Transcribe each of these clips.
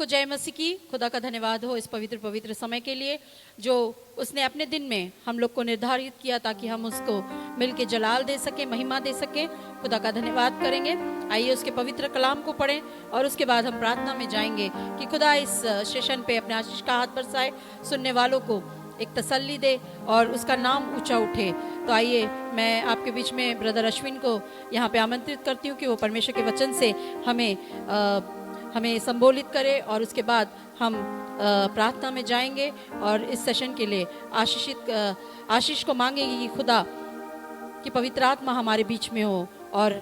जय मसीह की। खुदा का धन्यवाद हो इस पवित्र समय के लिए जो उसने अपने दिन में हम लोग को निर्धारित किया ताकि हम उसको मिलके जलाल दे सके, महिमा दे सके। खुदा का धन्यवाद करेंगे। आइए उसके पवित्र कलाम को पढ़ें और उसके बाद हम प्रार्थना में जाएंगे कि खुदा इस सेशन पे अपने आशीष का हाथ बरसाए, सुनने वालों को एक तसल्ली दे और उसका नाम ऊंचा उठे। तो आइए मैं आपके बीच में ब्रदर अश्विन को यहाँ पे आमंत्रित करती हूँ कि वो परमेश्वर के वचन से हमें संबोधित करे और उसके बाद हम प्रार्थना में जाएंगे और इस सेशन के लिए आशीष को मांगेंगे कि खुदा की पवित्र आत्मा हमारे बीच में हो और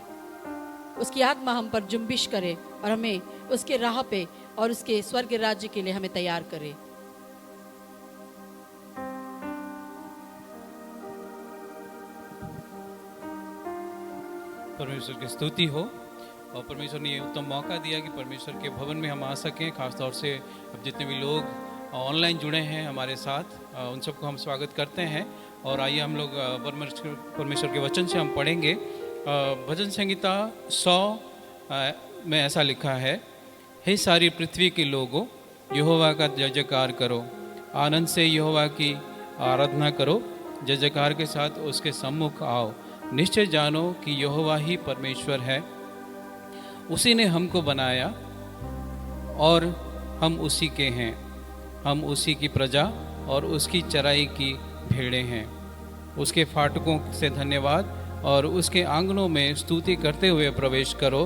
उसकी आत्मा हम पर जुम्बिश करे और हमें उसके राह पे और उसके स्वर्ग राज्य के लिए हमें तैयार करे। परमेश्वर की स्तुति हो और परमेश्वर ने ये उत्तम मौका दिया कि परमेश्वर के भवन में हम आ सकें। खासतौर से अब जितने भी लोग ऑनलाइन जुड़े हैं हमारे साथ, उन सबको हम स्वागत करते हैं। और आइए हम लोग परमेश्वर के वचन से हम पढ़ेंगे। भजन संहिता 100 में ऐसा लिखा है, हे सारी पृथ्वी के लोगों, यहोवा का जय जयकार करो, आनंद से यहोवा की आराधना करो, जय जयकार के साथ उसके सम्मुख आओ। निश्चय जानो कि यहोवा ही परमेश्वर है, उसी ने हमको बनाया और हम उसी के हैं। हम उसी की प्रजा और उसकी चराई की भेड़ें हैं। उसके फाटकों से धन्यवाद और उसके आंगनों में स्तुति करते हुए प्रवेश करो।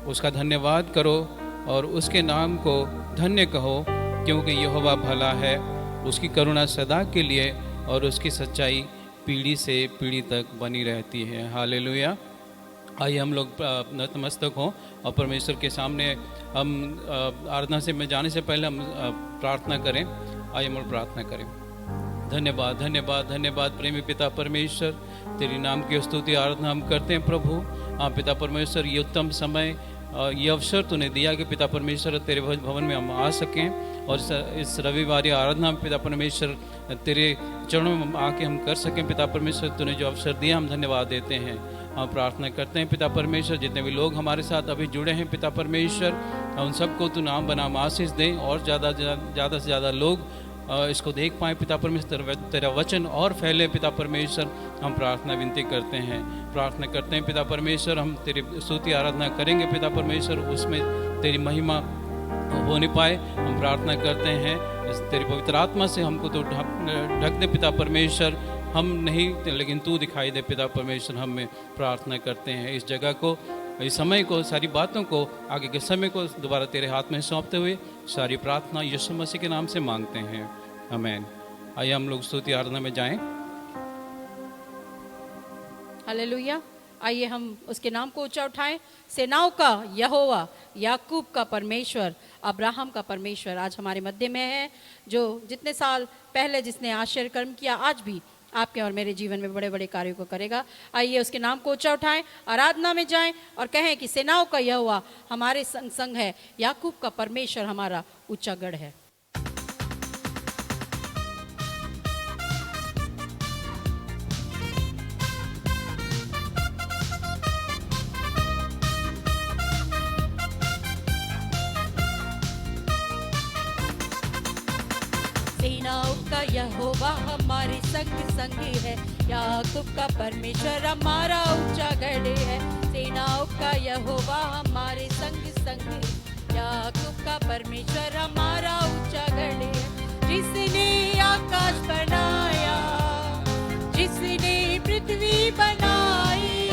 उसका धन्यवाद करो और उसके नाम को धन्य कहो, क्योंकि यहोवा भला है, उसकी करुणा सदा के लिए और उसकी सच्चाई पीढ़ी से पीढ़ी तक बनी रहती है। हालेलुया। आइए हम लोग नतमस्तक हों और परमेश्वर के सामने हम आराधना से में जाने से पहले हम प्रार्थना करें। आइए हम लोग प्रार्थना करें। धन्यवाद धन्यवाद धन्यवाद प्रेमी पिता परमेश्वर, तेरी नाम की स्तुति आराधना हम करते हैं प्रभु। हाँ पिता परमेश्वर, ये उत्तम समय, ये अवसर तूने दिया कि पिता परमेश्वर तेरे भवन में हम आ सकें और इस रविवार आराधना पिता परमेश्वर तेरे चरणों में आके हम कर सकें। पिता परमेश्वर तूने जो अवसर दिया हम धन्यवाद देते हैं। हम प्रार्थना करते हैं पिता परमेश्वर, जितने भी लोग हमारे साथ अभी जुड़े हैं पिता परमेश्वर, उन सबको तू नाम बनाम आशीष दें और ज़्यादा से ज़्यादा लोग इसको देख पाएँ पिता परमेश्वर, तेरा वचन और फैले पिता परमेश्वर। हम प्रार्थना विनती करते हैं, प्रार्थना करते हैं पिता परमेश्वर। हम तेरी स्तुति आराधना करेंगे पिता परमेश्वर, उसमें तेरी महिमा हो नहीं पाए। हम प्रार्थना करते हैं तेरी पवित्र आत्मा से हमको तो ढक दे पिता परमेश्वर। हम नहीं लेकिन तू दिखाई दे पिता परमेश्वर। हम में प्रार्थना करते हैं इस जगह को, इस समय को, सारी बातों को, आगे के समय को दोबारा तेरे हाथ में सौंपते हुए सारी प्रार्थना यीशु मसीह के नाम से मांगते हैं, आमीन। आइए हम लोग स्तुति आराधना में जाएं। हालेलुया। आइए हम उसके नाम को ऊंचा उठाएं। सेनाओं का यहोवा, याकूब का परमेश्वर, अब्राहम का परमेश्वर आज हमारे मध्य में है, जो जितने साल पहले जिसने आश्चर्य कर्म किया आज भी आपके और मेरे जीवन में बड़े बड़े कार्यों को करेगा। आइए उसके नाम को ऊंचा उठाएं, आराधना में जाएं और कहें कि सेनाओं का यहोवा हमारे संग है, याकूब का परमेश्वर हमारा ऊंचा गढ़ है। सेनाओं का यहोवा हमारे संग है, याकूब का परमेश्वर हमारा ऊंचा गढ़ है। सेनाओं का यहोवा हमारे संग है, याकूब का परमेश्वर हमारा ऊंचा गढ़ है। जिसने आकाश बनाया, जिसने पृथ्वी बनाई,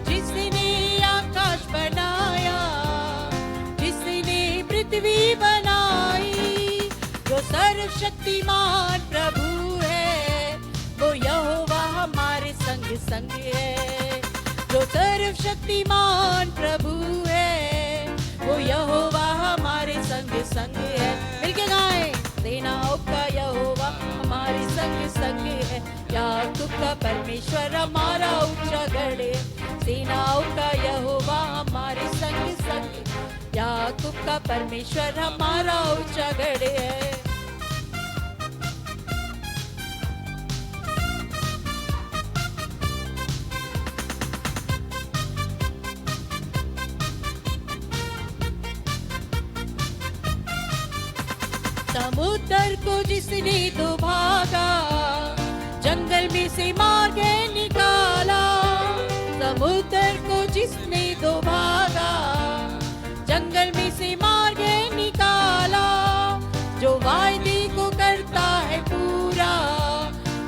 जिसने आकाश बनाया, जिसने पृथ्वी बनाई, जो सर्वशक्तिमान प्रभु है, वो यहोवा हमारे संग है। जो सर्वशक्तिमान प्रभु है, वो यहोवा हमारे संग है। मिलके गाएं। सेनाओं का यहोवा हमारे संग है, याकूब का परमेश्वर हमारा ऊंचा गढ़ है। सेनाओं का यहोवा हमारे संग, याकूब का परमेश्वर हमारा ऊंचा गढ़ है। कबूतर को जिसने तो भागा, जंगल में से मार के निकाला। समुद्र को जिसने तो भागा, जंगल में से मार के निकाला। जो वायदे को करता है पूरा,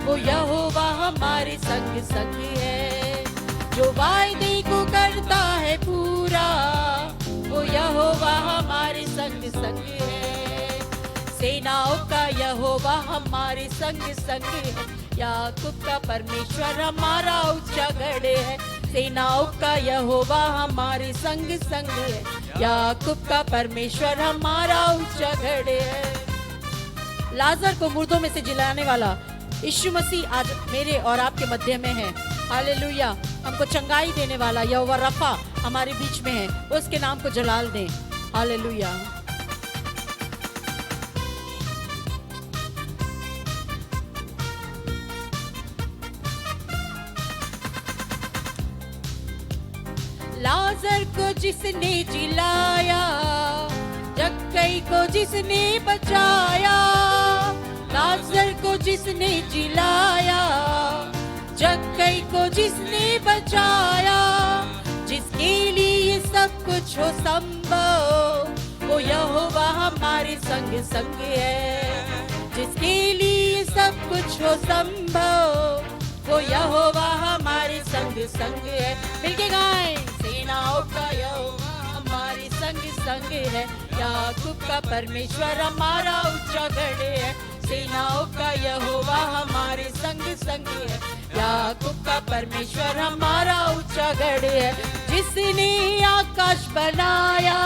वो यहोवा हमारे संग संग है। जो वायदे को करता है पूरा, वो यहोवा हमारे संग संग है। सेनाओं का यहोवा हमारे संग संग है। याकूब का परमेश्वर हमारा ऊंचा गढ़ है। सेनाओं का यहोवा हमारे संग संग है। याकूब का परमेश्वर हमारा ऊंचा गढ़ है। लाजर को मुर्दों में से जिलाने वाला यीशु मसीह आज मेरे और आपके मध्य में है। हालेलुया। हमको चंगाई देने वाला यहोवा रफा हमारे बीच में है। उसके नाम को जलाल दें। हालेलुया। लाजर को जिसने जिलाया, जक्कई को जिसने बचाया। लाजर को जिसने जिलाया, जक्कई को जिसने बचाया। जिसके लिए सब कुछ हो संभव, वो यहोवा हमारे संग संग है। जिसके लिए सब कुछ हो संभव, वो यहोवा हमारे संग संग है। मिलके गाएं। सेनाओं का यहोवा हमारे संग संग है। याकूब का परमेश्वर हमारा ऊंचा गढ़ है। सेनाओं का यहोवा हमारे संग संग है। याकूब का परमेश्वर हमारा ऊंचा गढ़ है। जिसने आकाश बनाया,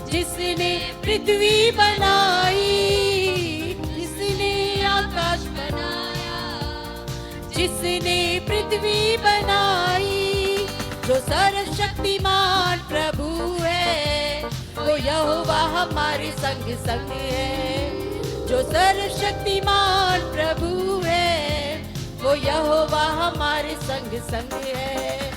जिसने पृथ्वी बनाई। जिसने आकाश बनाया, जिसने पृथ्वी बनाई। जो सर्वशक्तिमान प्रभु है, वो यहोवा हमारे संग संग है। जो सर्वशक्तिमान प्रभु है, वो यहोवा हमारे संग संग है।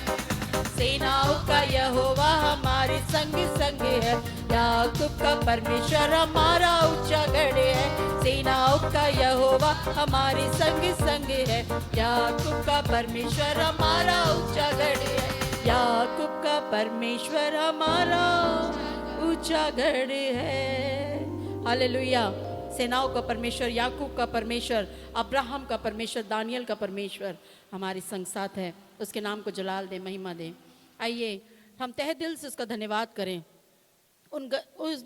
सेनाओं का यहोवा हमारे संग संग है। याकूब का परमेश्वर हमारा ऊंचा गढ़ है। सेनाओं का यहोवा हमारे संग संग है। याकूब का परमेश्वर हमारा ऊंचा गढ़ है। याकूब का परमेश्वर हमारा ऊंचा गढ़ है। हालेलुया। सेनाओं का परमेश्वर, याकूब का परमेश्वर, अब्राहम का परमेश्वर, दानियल का परमेश्वर हमारे संग साथ है। उसके नाम को जलाल दे, महिमा दे। आइए हम तहे दिल से उसका धन्यवाद करें उस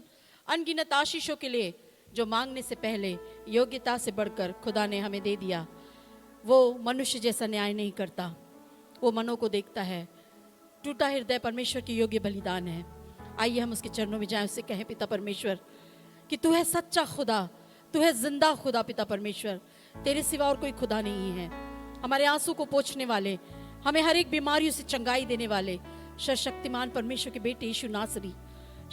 अनगिनत आशीषों के लिए जो मांगने से पहले योग्यता से बढ़कर खुदा ने हमें दे दिया। वो मनुष्य जैसा न्याय नहीं करता, वो मनों को देखता है। टूटा हृदय परमेश्वर की योग्य बलिदान है। आइए हम उसके चरणों में जाएं, उससे कहें पिता परमेश्वर कि तू है सच्चा खुदा, तू है जिंदा खुदा। पिता परमेश्वर, तेरे सिवा और कोई खुदा नहीं है। हमारे आंसू को पोंछने वाले, हमें हर एक बीमारियों से चंगाई देने वाले सर्वशक्तिमान परमेश्वर के बेटे यीशु नासरी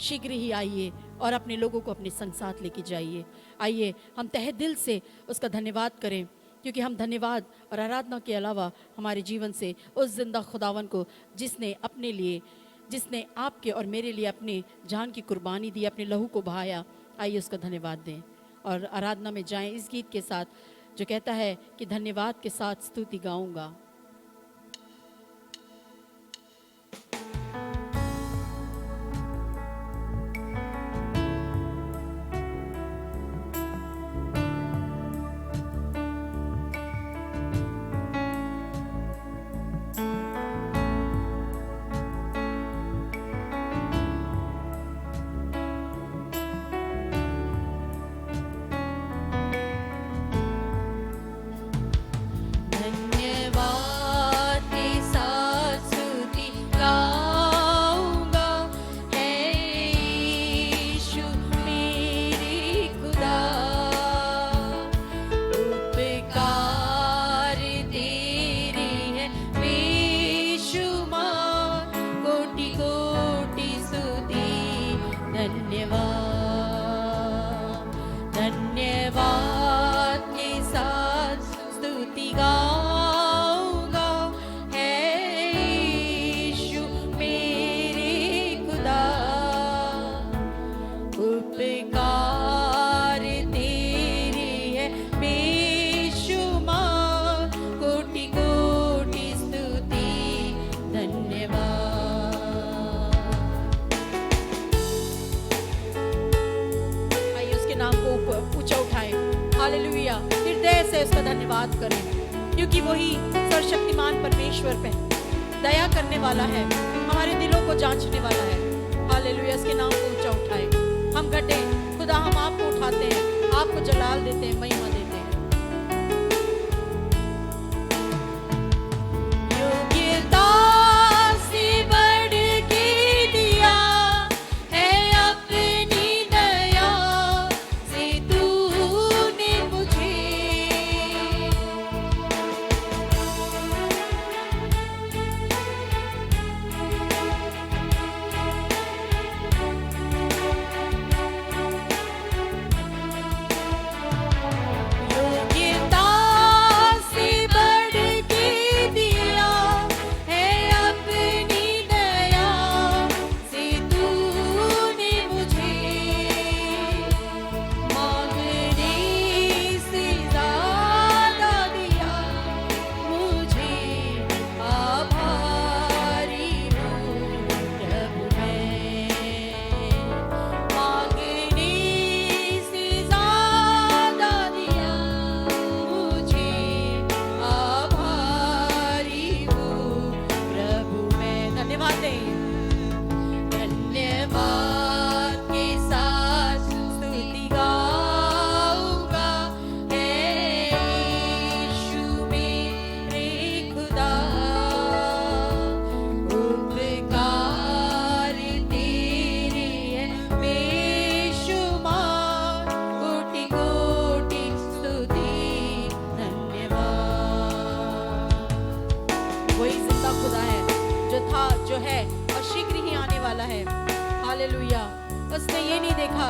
शीघ्र ही आइए और अपने लोगों को अपने संग साथ लेके जाइए। आइए हम तहे दिल से उसका धन्यवाद करें, क्योंकि हम धन्यवाद और आराधना के अलावा हमारे जीवन से उस जिंदा खुदावन को जिसने अपने लिए, जिसने आपके और मेरे लिए अपने जान की कुर्बानी दी, अपने लहू को बहाया, आइए उसका धन्यवाद दें और आराधना में जाएं इस गीत के साथ जो कहता है कि धन्यवाद के साथ स्तुति गाऊंगा। धन्यवाद धन्यवाद करें, क्योंकि वही सर्वशक्तिमान परमेश्वर पे दया करने वाला है, हमारे दिलों को जांचने वाला है। हालेलुया, इसके नाम को ऊंचा उठाए। हम घटे खुदा, हम आपको उठाते हैं, आपको जलाल देते हैं, महिमा देते हैं। योग्यता से बढ़ के दिया है अपनी दया से तूने मुझे। योग्यता से बढ़ के दिया है अपनी दया से तूने मुझे। मांगने से ज़्यादा दिया मुझे, आभारी हूँ प्रभु मैं। मांगने से ज़्यादा दिया मुझे, आभारी हूँ प्रभु मैं। धन्यवाद दें। धन्यवाद के साथ स्तुति गाऊंगा, हे यीशु मेरे खुदा। उपकार तेरे हैं बेशुमार, कोटि कोटि स्तुति धन्यवाद। वही जिंदा खुदा है, जो था, जो है और शीघ्र ही आने वाला है। हालेलुया। उसने ये नहीं देखा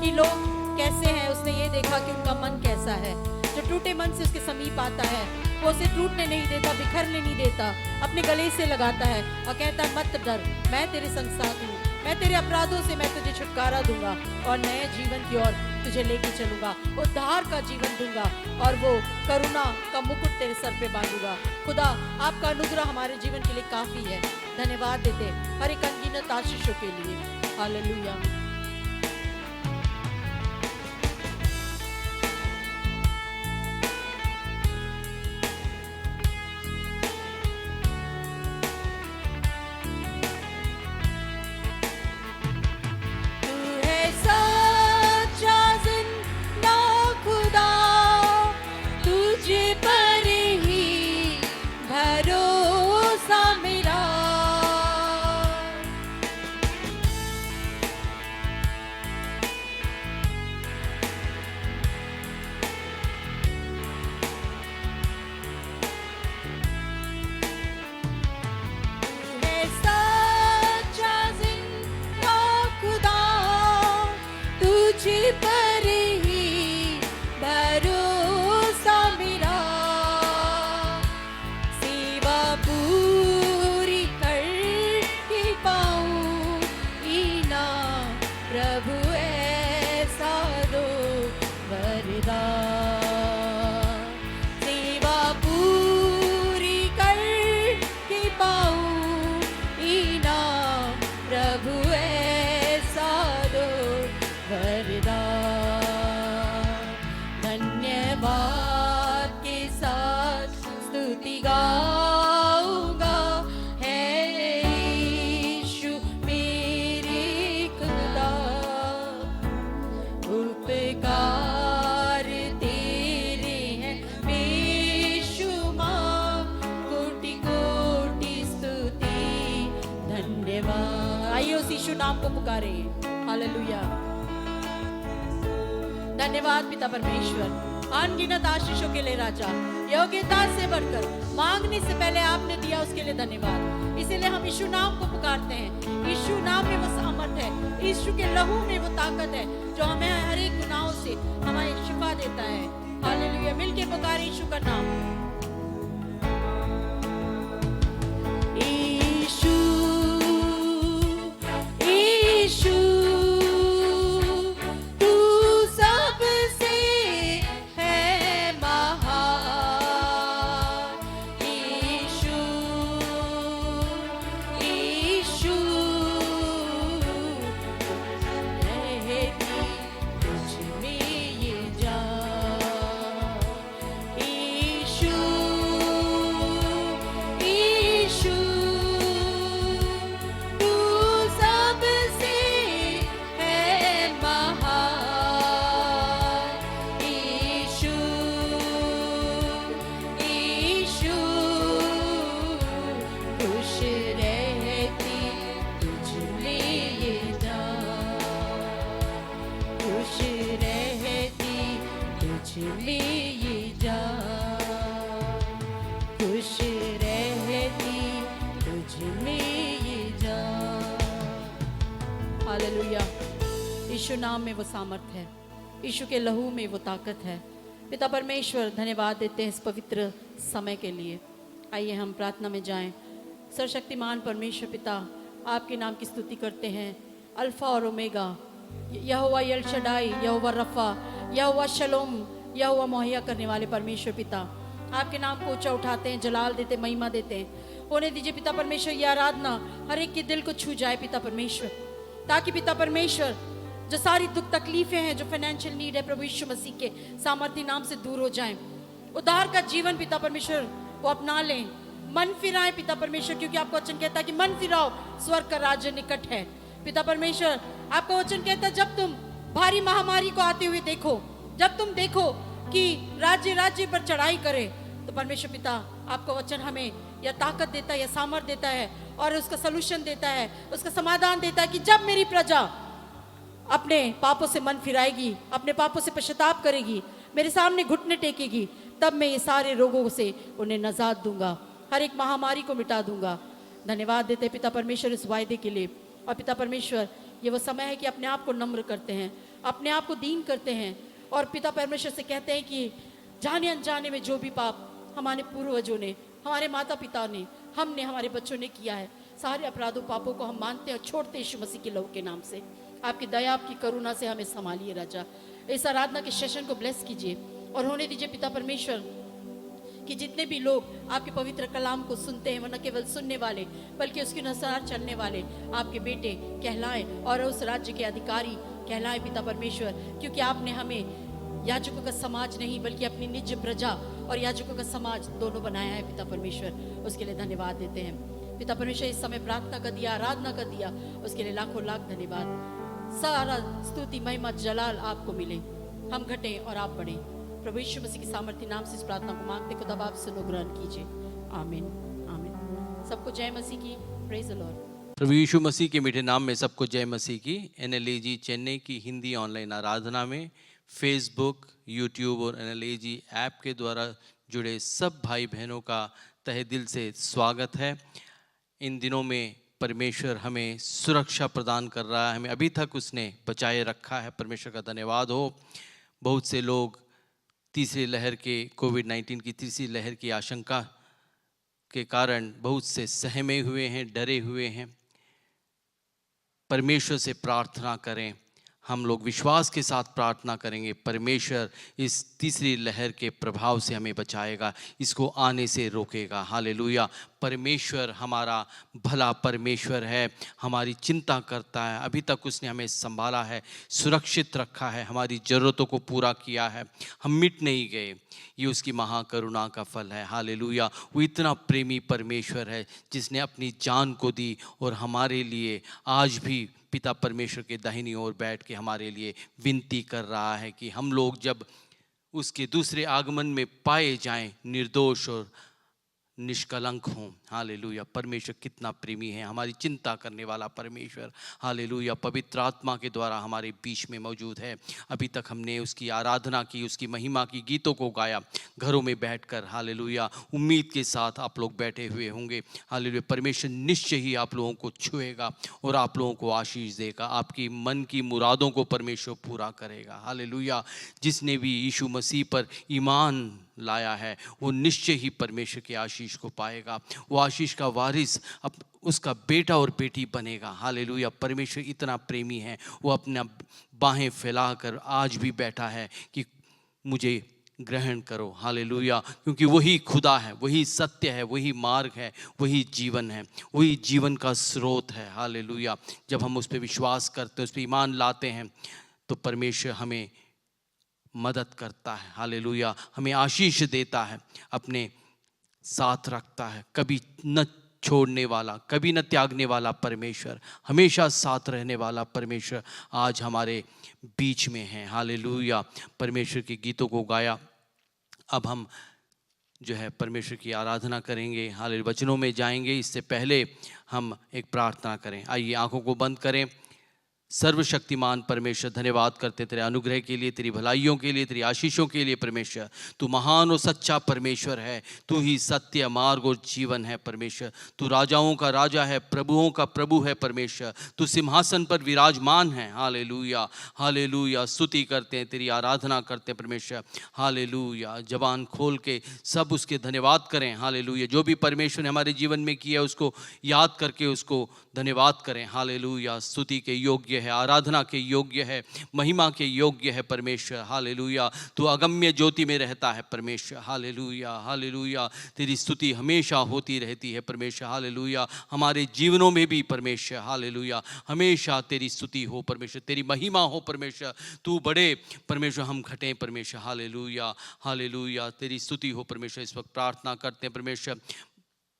कि लोग कैसे हैं, उसने ये देखा कि उनका मन कैसा है। जो टूटे मन से उसके समीप आता है, वो उसे टूटने नहीं देता, बिखरने नहीं देता, अपने गले से लगाता है और कहता है, मत डर, मैं तेरे संग साथ हूँ, मैं तेरे अपराधों से मैं तुझे छुटकारा दूंगा और नए जीवन की ओर तुझे लेके चलूंगा, उद्धार का जीवन दूंगा और वो करुणा का मुकुट तेरे सर पे बांधूंगा। खुदा, आपका अनुग्रह हमारे जीवन के लिए काफी है। धन्यवाद देते हर एक अनगिनत आशीषों के लिए। हालेलुया। तू है सच्चा जिंदा खुदा, तुझ पर ही भरोसा मेरा। है सच्चा जिंदा खुदा, तुझ पर ही भरोसा मेरा। सेवा पूरी कर ही पाऊं इनाम, प्रभु ऐसा दो वरदान। सेवा पूरी कर ही पाऊं इनाम, प्रभु ऐसा दो वरदान। धन्यवाद के साथ स्तुति गाऊंगा, हे यीशु मेरे खुदा। उपकार तेरे हैं बेशुमार, कोटि कोटि स्तुति धन्यवाद। आइए उस यीशु नाम को पुकारे। हालेलुया। धन्यवाद पिता परमेश्वर, अनगिनत आशीषों के लिए राजा। योग्यता से बढ़कर मांगने से पहले आपने दिया, उसके लिए धन्यवाद। इसीलिए हम यीशु नाम को पुकारते हैं। यीशु नाम में वो सामर्थ है, यीशु के लहू में वो ताकत है जो हमें हर एक गुनाहों से हमें शिफा देता है। हालेलुया। मिलके पुकारे यीशु का नाम। यीशु, यीशु, तू सबसे है महान। यीशु, यीशु, रहती तुझ में ये जान। खुश रहती तुझ में ये जान। हालेलुया। यीशु नाम में वो सामर्थ है, यीशु के लहू में वो ताकत है। पिता परमेश्वर धन्यवाद देते हैं इस पवित्र समय के लिए। आइए हम प्रार्थना में जाएं। सर्वशक्तिमान परमेश्वर पिता, आपके नाम की स्तुति करते हैं। अल्फा और ओमेगा, यहोवा यल शडाई, यहोवा रफ़ा, यहोवा शलोम, यहोवा मुहैया करने वाले परमेश्वर पिता, आपके नाम को ऊंचा उठाते हैं, जलाल देते, महिमा देते हैं। होने दीजिए पिता परमेश्वर ये आराधना हर एक के दिल को छू जाए पिता परमेश्वर, ताकि पिता परमेश्वर जो सारी दुख तकलीफें हैं, जो फाइनेंशियल नीड है, प्रभु यीशु मसीह के सामर्थ्य नाम से दूर हो जाएं। उद्धार का जीवन पिता परमेश्वर वो अपना लें, मन फिराएं पिता परमेश्वर, क्योंकि आपका वचन कहता है कि मन फिराओ, स्वर्ग का राज्य निकट है। पिता परमेश्वर, आपका वचन कहता है जब तुम भारी महामारी को आते हुए देखो, जब तुम देखो कि राज्य राज्य पर चढ़ाई करे, तो परमेश्वर पिता आपका वचन हमें यह ताकत देता है, यह सामर्थ देता है और उसका सलूशन देता है, उसका समाधान देता है कि जब मेरी प्रजा अपने पापों से मन फिराएगी, अपने पापों से पश्चाताप करेगी, मेरे सामने घुटने टेकेगी, तब मैं ये सारे रोगों से उन्हें नजात दूंगा, हर एक महामारी को मिटा दूंगा। धन्यवाद देते पिता परमेश्वर इस वायदे के लिए। और पिता परमेश्वर, ये वो समय है कि अपने आप को नम्र करते हैं, अपने आप को दीन करते हैं और पिता परमेश्वर से कहते हैं कि जाने अनजाने में जो भी पाप हमारे पूर्वजों ने, हमारे माता पिता ने, हमने, हमारे बच्चों ने किया है, सारे अपराधों पापों को हम मानते हैं और छोड़ते यीशु मसीह के लहू के नाम से। आपकी दया, आपकी करुणा से हमें संभालिए राजा। इस आराधना के सेशन को ब्लेस कीजिए और होने दीजिए पिता परमेश्वर कि जितने भी लोग आपके पवित्र कलाम को सुनते हैं, वो न केवल सुनने वाले बल्कि उसके अनुसार चलने वाले आपके बेटे कहलाएं और उस राज्य के अधिकारी कहलाएं पिता परमेश्वर, क्योंकि आपने हमें याजकों का समाज नहीं बल्कि अपनी निज प्रजा और याजकों का समाज दोनों बनाया है पिता परमेश्वर। उसके लिए धन्यवाद देते हैं पिता परमेश्वर। इस समय प्रार्थना का दिया, आराधना का दिया, उसके लिए लाखों लाख धन्यवाद। सारा स्तुति महिमा जलाल आपको मिले, हम घटे और आप बढ़े। प्रभु यीशु मसीह की सामर्थ्य नाम से इस प्रार्थना को मांगते, खुदा बाप सुनो, ग्रहण कीजिए। आमीन आमीन। सबको जय मसीह की। Praise the Lord. प्रभु यीशु मसीह के मीठे नाम में सबको जय मसीह की। NLAG चेन्नई की हिंदी ऑनलाइन आराधना में फेसबुक, यूट्यूब और NLAG ऐप के द्वारा जुड़े सब भाई बहनों का तहे दिल से स्वागत है। इन दिनों में परमेश्वर हमें सुरक्षा प्रदान कर रहा है, हमें अभी तक उसने बचाए रखा है, परमेश्वर का धन्यवाद हो। बहुत से लोग तीसरी लहर के कोविड-19 की तीसरी लहर की आशंका के कारण बहुत से सहमे हुए हैं, डरे हुए हैं। परमेश्वर से प्रार्थना करें, हम लोग विश्वास के साथ प्रार्थना करेंगे। परमेश्वर इस तीसरी लहर के प्रभाव से हमें बचाएगा, इसको आने से रोकेगा। हालेलुया। परमेश्वर हमारा भला परमेश्वर है, हमारी चिंता करता है। अभी तक उसने हमें संभाला है, सुरक्षित रखा है, हमारी ज़रूरतों को पूरा किया है, हम मिट नहीं गए। ये उसकी महाकरुणा का फल है। हालेलुया। वो इतना प्रेमी परमेश्वर है जिसने अपनी जान को दी और हमारे लिए आज भी पिता परमेश्वर के दाहिनी ओर बैठ के हमारे लिए विनती कर रहा है कि हम लोग जब उसके दूसरे आगमन में पाए जाएं, निर्दोष और निष्कलंक हों। हालेलुया। परमेश्वर कितना प्रेमी है, हमारी चिंता करने वाला परमेश्वर। हालेलुया। पवित्र आत्मा के द्वारा हमारे बीच में मौजूद है। अभी तक हमने उसकी आराधना की, उसकी महिमा की गीतों को गाया घरों में बैठकर। हालेलुया। उम्मीद के साथ आप लोग बैठे हुए होंगे। हालेलुया। परमेश्वर निश्चय ही आप लोगों को छुएगा और आप लोगों को आशीष देगा, आपकी मन की मुरादों को परमेश्वर पूरा करेगा। हालेलुया। जिसने भी यीशु मसीह पर ईमान लाया है वो निश्चय ही परमेश्वर की आशीष को पाएगा, वो आशीष का वारिस अब उसका बेटा और बेटी बनेगा। हालेलुया। परमेश्वर इतना प्रेमी है, वो अपना बाहें फैलाकर आज भी बैठा है कि मुझे ग्रहण करो। हालेलुया। क्योंकि वही खुदा है, वही सत्य है, वही मार्ग है, वही जीवन है, वही जीवन का स्रोत है। हालेलुया। जब हम उस पर विश्वास करते हैं, उस पर ईमान लाते हैं, तो परमेश्वर हमें मदद करता है। हालेलुया। हमें आशीष देता है, अपने साथ रखता है। कभी न छोड़ने वाला, कभी न त्यागने वाला परमेश्वर, हमेशा साथ रहने वाला परमेश्वर आज हमारे बीच में है। हालेलुया। परमेश्वर के गीतों को गाया। अब हम जो है परमेश्वर की आराधना करेंगे, हालेलुया, वचनों में जाएंगे। इससे पहले हम एक प्रार्थना करें। आइए आंखों को बंद करें। सर्वशक्तिमान परमेश्वर, धन्यवाद करते हैं तेरे अनुग्रह के लिए, तेरी भलाइयों के लिए, तेरी आशीषों के लिए। परमेश्वर तू महान और सच्चा परमेश्वर है, तू ही सत्य मार्ग और जीवन है। परमेश्वर तू राजाओं का राजा है, प्रभुओं का प्रभु है। परमेश्वर तू सिंहासन पर विराजमान है। Hallelujah, hallelujah. स्तुति करते हैं, तेरी आराधना करते हैं परमेश्वर। हालेलुया। जबान खोल के सब उसके धन्यवाद करें। हालेलुया। जो भी परमेश्वर ने हमारे जीवन में किया उसको याद करके उसको धन्यवाद करें। हालेलुया। स्तुति के योग्य है, आराधना के योग्य है, महिमा के योग्य है परमेश्वर। हालेलुया। तू अगम्य ज्योति में रहता है परमेश्वर। Hallelujah, hallelujah. तेरी स्तुति हमेशा होती रहती है परमेश्वर। हालेलुया। हमारे जीवनों में भी परमेश्वर, हालेलुया, हमेशा तेरी स्तुति हो परमेश्वर, तेरी महिमा हो परमेश्वर। तू बड़े परमेश्वर, हम घटें परमेश्वर। Hallelujah, hallelujah. तेरी स्तुति हो परमेश्वर। इस वक्त प्रार्थना करते हैं परमेश्वर,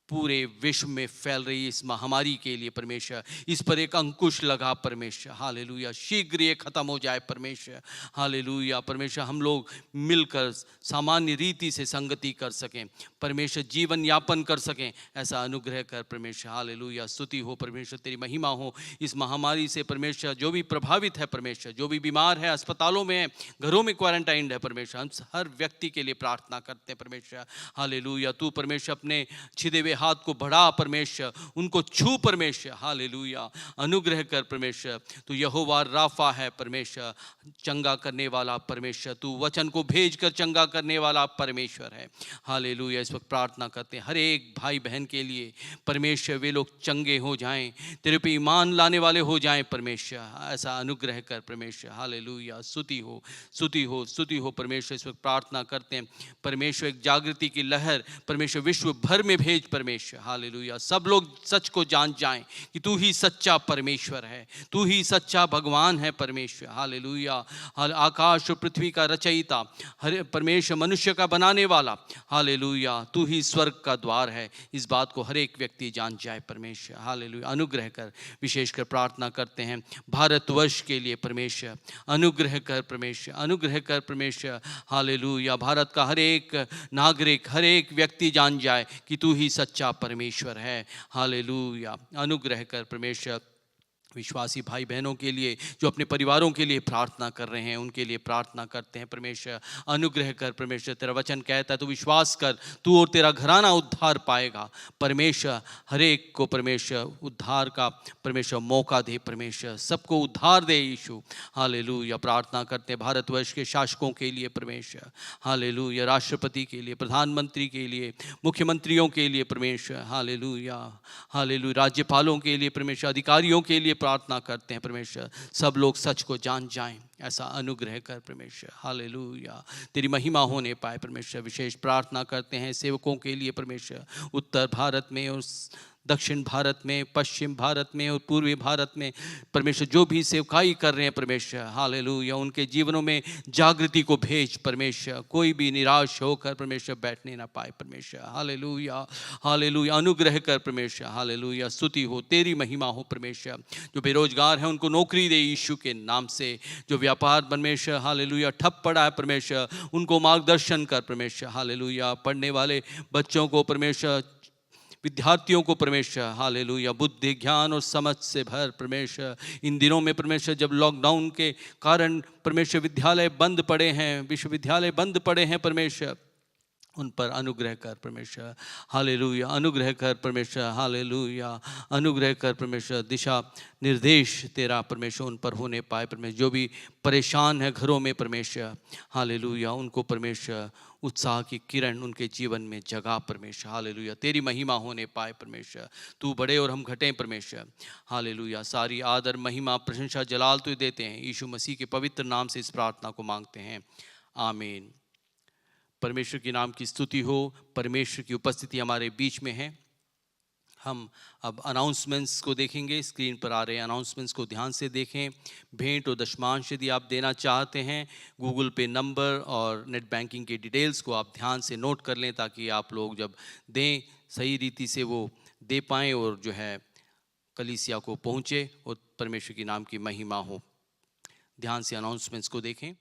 पूरे विश्व में फैल रही इस महामारी के लिए परमेश्वर, इस पर एक अंकुश लगा परमेश्वर। हालेलुया। शीघ्र ये खत्म हो जाए परमेश्वर। हालेलुया। परमेश्वर हम लोग मिलकर सामान्य रीति से संगति कर सकें परमेश्वर, जीवन यापन कर सकें, ऐसा अनुग्रह कर परमेश्वर। हालेलुया। स्तुति हो परमेश्वर, तेरी महिमा हो इस महामारी से परमेश्वर। जो भी प्रभावित है परमेश्वर, जो भी बीमार है, अस्पतालों में है, घरों में क्वारंटाइंड है परमेश्वर, हम हर व्यक्ति के लिए प्रार्थना करते हैं परमेश्वर। हालेलुया। तू परमेश्वर अपने छिदे हुए हाथ को बढ़ा परमेश्वर, उनको छू परमेश्वर। हालेलुया। अनुग्रह कर परमेश्वर। तू यहोवा राफा है परमेश्वर, चंगा करने वाला परमेश्वर। तू वचन को भेज कर चंगा करने वाला परमेश्वर है। हालेलुया। इस वक्त प्रार्थना करते हैं हर एक भाई बहन के लिए परमेश्वर, वे लोग चंगे हो जाएं, तेरे पे ईमान लाने वाले हो जाएं परमेश्वर, ऐसा अनुग्रह कर परमेश्वर। हालेलुया। स्तुति हो, स्तुति हो, स्तुति हो परमेश्वर। इस वक्त प्रार्थना करते हैं परमेश्वर, एक जागृति की लहर परमेश्वर विश्व भर में भेज परमेश्वर। हालेलुया। सब लोग सच को जान जाएं कि तू ही सच्चा परमेश्वर है, तू ही सच्चा भगवान है परमेश्वर। हालेलुया। आकाश और पृथ्वी का रचयिता, हर परमेश्वर मनुष्य का बनाने वाला। हालेलुया। तू ही स्वर्ग का द्वार है, इस बात को हर एक व्यक्ति जान जाए परमेश्वर। हालेलुया। अनुग्रह कर। विशेषकर प्रार्थना करते हैं भारतवर्ष के लिए परमेश्वर, अनुग्रह कर परमेश्वर, अनुग्रह कर परमेश्वर। हालेलुया। भारत का हर एक नागरिक, हर एक व्यक्ति जान जाए कि तू ही सच्चा परमेश्वर है। हालेलुया। अनुग्रह कर परमेश्वर। विश्वासी भाई बहनों के लिए जो अपने परिवारों के लिए प्रार्थना कर रहे हैं, उनके लिए प्रार्थना करते हैं परमेश्वर। अनुग्रह कर परमेश्वर। तेरा वचन कहता है तू विश्वास कर, तू और तेरा घराना उद्धार पाएगा परमेश्वर। हर एक को परमेश्वर उद्धार का परमेश्वर मौका दे परमेश्वर, सबको उद्धार दे यीशु। हालेलुया। प्रार्थना करते हैं भारतवर्ष के शासकों के लिए परमेश्वर। हालेलुया। राष्ट्रपति के लिए, प्रधानमंत्री के लिए, मुख्यमंत्रियों के लिए परमेश्वर। Hallelujah, hallelujah. राज्यपालों के लिए परमेश्वर, अधिकारियों के लिए प्रार्थना करते हैं परमेश्वर, सब लोग सच को जान जाएं, ऐसा अनुग्रह कर परमेश्वर। हालेलुया। तेरी महिमा होने पाए परमेश्वर। विशेष प्रार्थना करते हैं सेवकों के लिए परमेश्वर, उत्तर भारत में और दक्षिण भारत में, पश्चिम भारत में और पूर्वी भारत में परमेश्वर, जो भी सेवकाई कर रहे हैं परमेश्वर। हालेलुया। उनके जीवनों में जागृति को भेज परमेश्वर, कोई भी निराश होकर परमेश्वर बैठने ना पाए परमेश्वर। Hallelujah, hallelujah. अनुग्रह कर परमेश्वर। हालेलुया। स्तुति हो, तेरी महिमा हो परमेश्वर। जो बेरोजगार हैं उनको नौकरी दे यीशु के नाम से। जो व्यापार परमेश्वर हालेलुया ठप पड़ा है परमेश्वर, उनको मार्गदर्शन कर परमेश्वर। हालेलुया। पढ़ने वाले बच्चों को परमेश्वर, विद्यार्थियों को परमेश्वर हालेलुया बुद्धि, ज्ञान और समझ से भर परमेश्वर। इन दिनों में परमेश्वर जब लॉकडाउन के कारण परमेश्वर विद्यालय बंद पड़े हैं, विश्वविद्यालय बंद पड़े हैं परमेश्वर, उन पर अनुग्रह कर परमेश्वर। हालेलुया। अनुग्रह कर परमेश्वर। हालेलुया। अनुग्रह कर परमेश्वर। दिशा निर्देश तेरा परमेश्वर उन पर होने पाए परमेश्वर। जो भी परेशान है घरों में परमेश्वर, हालेलुया, उनको परमेश्वर उत्साह की किरण उनके जीवन में जगा परमेश्वर। हालेलुया। तेरी महिमा होने पाए परमेश्वर। तू बड़े और हम घटें परमेश्वर। हालेलुया। सारी आदर, महिमा, प्रशंसा, जलाल तू देते हैं। यीशु मसीह के पवित्र नाम से इस प्रार्थना को मांगते हैं, आमीन। परमेश्वर के नाम की स्तुति हो। परमेश्वर की उपस्थिति हमारे बीच में है। हम अब अनाउंसमेंट्स को देखेंगे। स्क्रीन पर आ रहे अनाउंसमेंट्स को ध्यान से देखें। भेंट और दशमांश यदि आप देना चाहते हैं, गूगल पे नंबर और नेट बैंकिंग के डिटेल्स को आप ध्यान से नोट कर लें, ताकि आप लोग जब दें सही रीति से वो दे पाएँ और जो है कलीसिया को पहुँचे और परमेश्वर के नाम की महिमा हो। ध्यान से अनाउंसमेंट्स को देखें।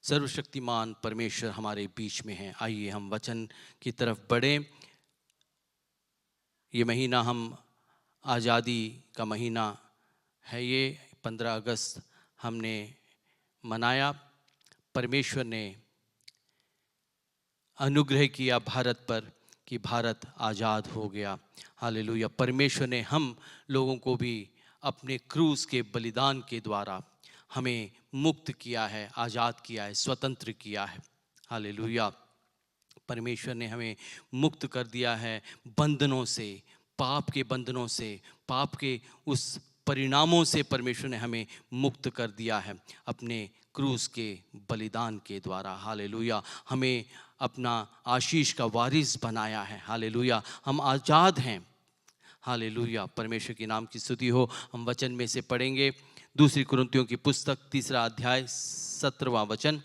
सर्वशक्तिमान परमेश्वर हमारे बीच में है। आइए हम वचन की तरफ बढ़ें। ये महीना हम आज़ादी का महीना है, ये 15 अगस्त हमने मनाया। परमेश्वर ने अनुग्रह किया भारत पर कि भारत आज़ाद हो गया। हालेलुया। परमेश्वर ने हम लोगों को भी अपने क्रूस के बलिदान के द्वारा हमें मुक्त किया है, आज़ाद किया है, स्वतंत्र किया है। हालेलुया। परमेश्वर ने हमें मुक्त कर दिया है बंधनों से, पाप के बंधनों से, पाप के उस परिणामों से परमेश्वर ने हमें मुक्त कर दिया है अपने क्रूस के बलिदान के द्वारा। हालेलुया। हमें अपना आशीष का वारिस बनाया है। हालेलुया। हम आज़ाद हैं। हालेलुया। परमेश्वर के नाम की स्तुति हो। हम वचन में से पढ़ेंगे दूसरी कुरिन्थियों की पुस्तक 3 अध्याय 17वां वचन।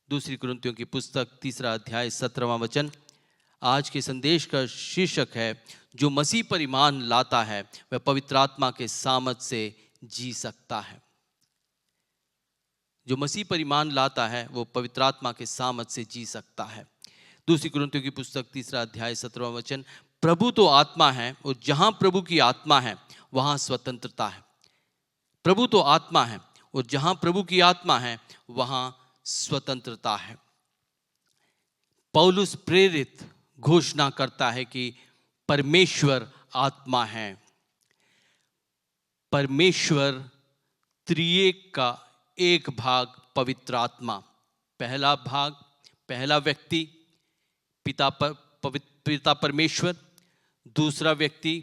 दूसरी कुरिन्थियों की पुस्तक 3 अध्याय 17वां वचन। आज के संदेश का शीर्षक है, जो मसीह पर ईमान लाता है वह पवित्र आत्मा के सामर्थ से जी सकता है। जो मसीह पर ईमान लाता है वो पवित्र आत्मा के सामर्थ से जी सकता है। दूसरी कुरिन्थियों की पुस्तक 3 अध्याय 17वां वचन। प्रभु तो आत्मा है और जहां प्रभु की आत्मा है वहां स्वतंत्रता है। प्रभु तो आत्मा है और जहां प्रभु की आत्मा है वहां स्वतंत्रता है। पौलुस प्रेरित घोषणा करता है कि परमेश्वर आत्मा है। परमेश्वर त्रिएक का एक भाग पवित्र आत्मा, पहला भाग, पहला व्यक्ति पिता परमेश्वर, दूसरा व्यक्ति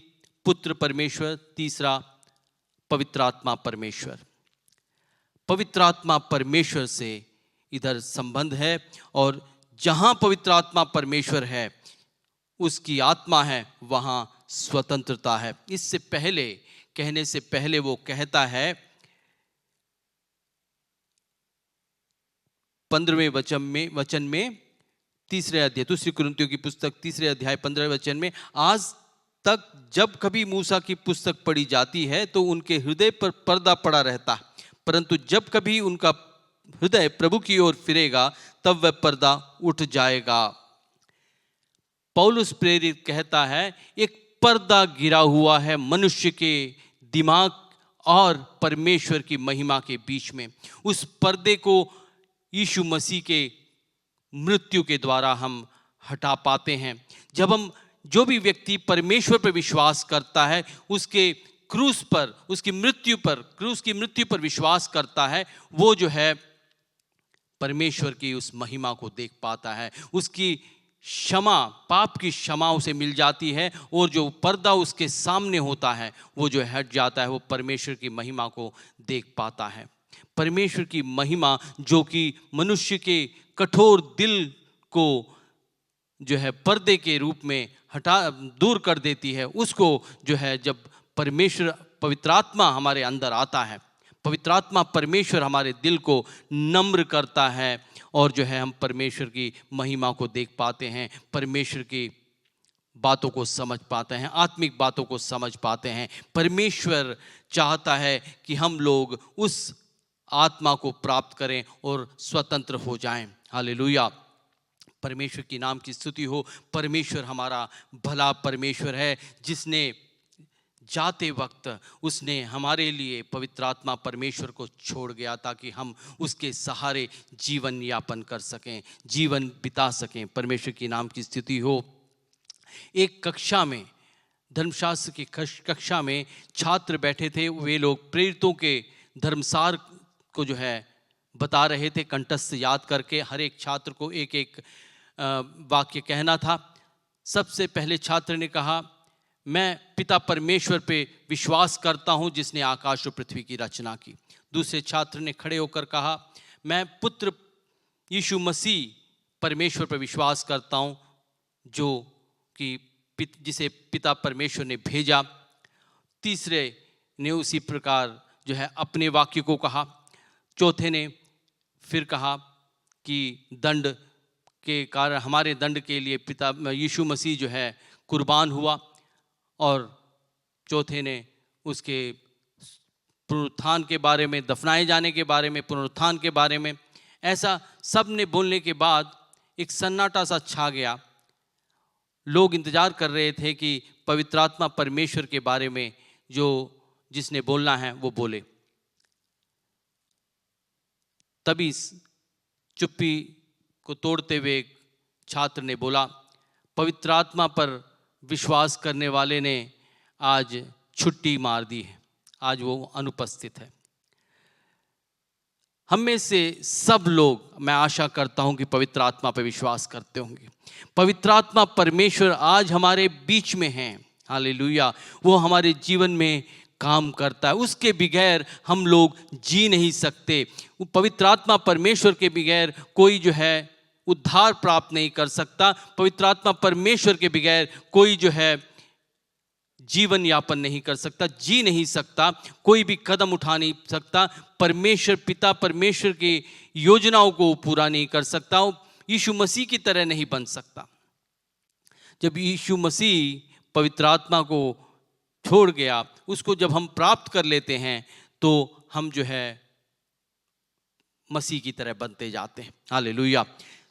पुत्र परमेश्वर, तीसरा पवित्र आत्मा परमेश्वर। पवित्र आत्मा परमेश्वर से इधर संबंध है, और जहां पवित्र आत्मा परमेश्वर है, उसकी आत्मा है, वहां स्वतंत्रता है। इससे पहले, कहने से पहले वो कहता है 15वें वचन में 3 अध्याय, दूसरी कुरिन्थियों की पुस्तक 3 अध्याय 15वें वचन में, आज तक जब कभी मूसा की पुस्तक पढ़ी जाती है तो उनके हृदय पर पर्दा पड़ा रहता है, परंतु जब कभी उनका हृदय प्रभु की ओर फिरेगा तब वह पर्दा उठ जाएगा। पौलुस प्रेरित कहता है एक पर्दा गिरा हुआ है मनुष्य के दिमाग और परमेश्वर की महिमा के बीच में। उस पर्दे को यीशु मसीह के मृत्यु के द्वारा हम हटा पाते हैं। जब हम, जो भी व्यक्ति परमेश्वर पर विश्वास करता है, उसके क्रूस पर, उसकी मृत्यु पर, क्रूस की मृत्यु पर विश्वास करता है, वो जो है परमेश्वर की उस महिमा को देख पाता है। उसकी क्षमा, पाप की क्षमा उसे मिल जाती है, और जो पर्दा उसके सामने होता है वो जो हट जाता है, वो परमेश्वर की महिमा को देख पाता है। परमेश्वर की महिमा जो कि मनुष्य के कठोर दिल को जो है पर्दे के रूप में दूर कर देती है, उसको जो है जब परमेश्वर, पवित्र आत्मा हमारे अंदर आता है, पवित्र आत्मा परमेश्वर हमारे दिल को नम्र करता है, और जो है हम परमेश्वर की महिमा को देख पाते हैं, परमेश्वर की बातों को समझ पाते हैं, आत्मिक बातों को समझ पाते हैं। परमेश्वर चाहता है कि हम लोग उस आत्मा को प्राप्त करें और स्वतंत्र हो जाएं। हालेलुया। परमेश्वर की नाम की स्तुति हो। परमेश्वर हमारा भला परमेश्वर है, जिसने जाते वक्त उसने हमारे लिए पवित्र आत्मा परमेश्वर को छोड़ गया ताकि हम उसके सहारे जीवन यापन कर सकें, जीवन बिता सकें। परमेश्वर की नाम की स्तुति हो। एक कक्षा में, धर्मशास्त्र की कक्षा में छात्र बैठे थे। वे लोग प्रेरितों के धर्मसार को जो है बता रहे थे, कंठस्थ याद करके। हर एक छात्र को एक एक वाक्य कहना था। सबसे पहले छात्र ने कहा, मैं पिता परमेश्वर पे विश्वास करता हूं जिसने आकाश और पृथ्वी की रचना की। दूसरे छात्र ने खड़े होकर कहा, मैं पुत्र यीशु मसीह परमेश्वर पर विश्वास करता हूं जो कि जिसे पिता परमेश्वर ने भेजा। तीसरे ने उसी प्रकार जो है अपने वाक्य को कहा। चौथे ने फिर कहा कि दंड के कारण, हमारे दंड के लिए पिता यीशु मसीह जो है कुर्बान हुआ। और चौथे ने उसके पुनरुत्थान के बारे में, दफनाए जाने के बारे में, पुनरुत्थान के बारे में ऐसा सब ने बोलने के बाद एक सन्नाटा सा छा गया। लोग इंतजार कर रहे थे कि पवित्र आत्मा परमेश्वर के बारे में जो जिसने बोलना है वो बोले। तभी चुप्पी को तोड़ते हुए एक छात्र ने बोला, पवित्र आत्मा पर विश्वास करने वाले ने आज छुट्टी मार दी है, आज वो अनुपस्थित है। हम में से सब लोग, मैं आशा करता हूं कि पवित्र आत्मा पर विश्वास करते होंगे। पवित्र आत्मा परमेश्वर आज हमारे बीच में है, हालेलुया। वो हमारे जीवन में काम करता है, उसके बगैर हम लोग जी नहीं सकते। पवित्र आत्मा परमेश्वर के बगैर कोई जो है उद्धार प्राप्त नहीं कर सकता। पवित्र आत्मा परमेश्वर के बगैर कोई जो है जीवन यापन नहीं कर सकता, जी नहीं सकता, कोई भी कदम उठा नहीं सकता। परमेश्वर पिता परमेश्वर की योजनाओं को पूरा नहीं कर सकता, यीशु मसीह की तरह नहीं बन सकता। जब यीशु मसीह पवित्र आत्मा को छोड़ गया, उसको जब हम प्राप्त कर लेते हैं तो हम जो है मसीह की तरह बनते जाते हैं, हालेलुया।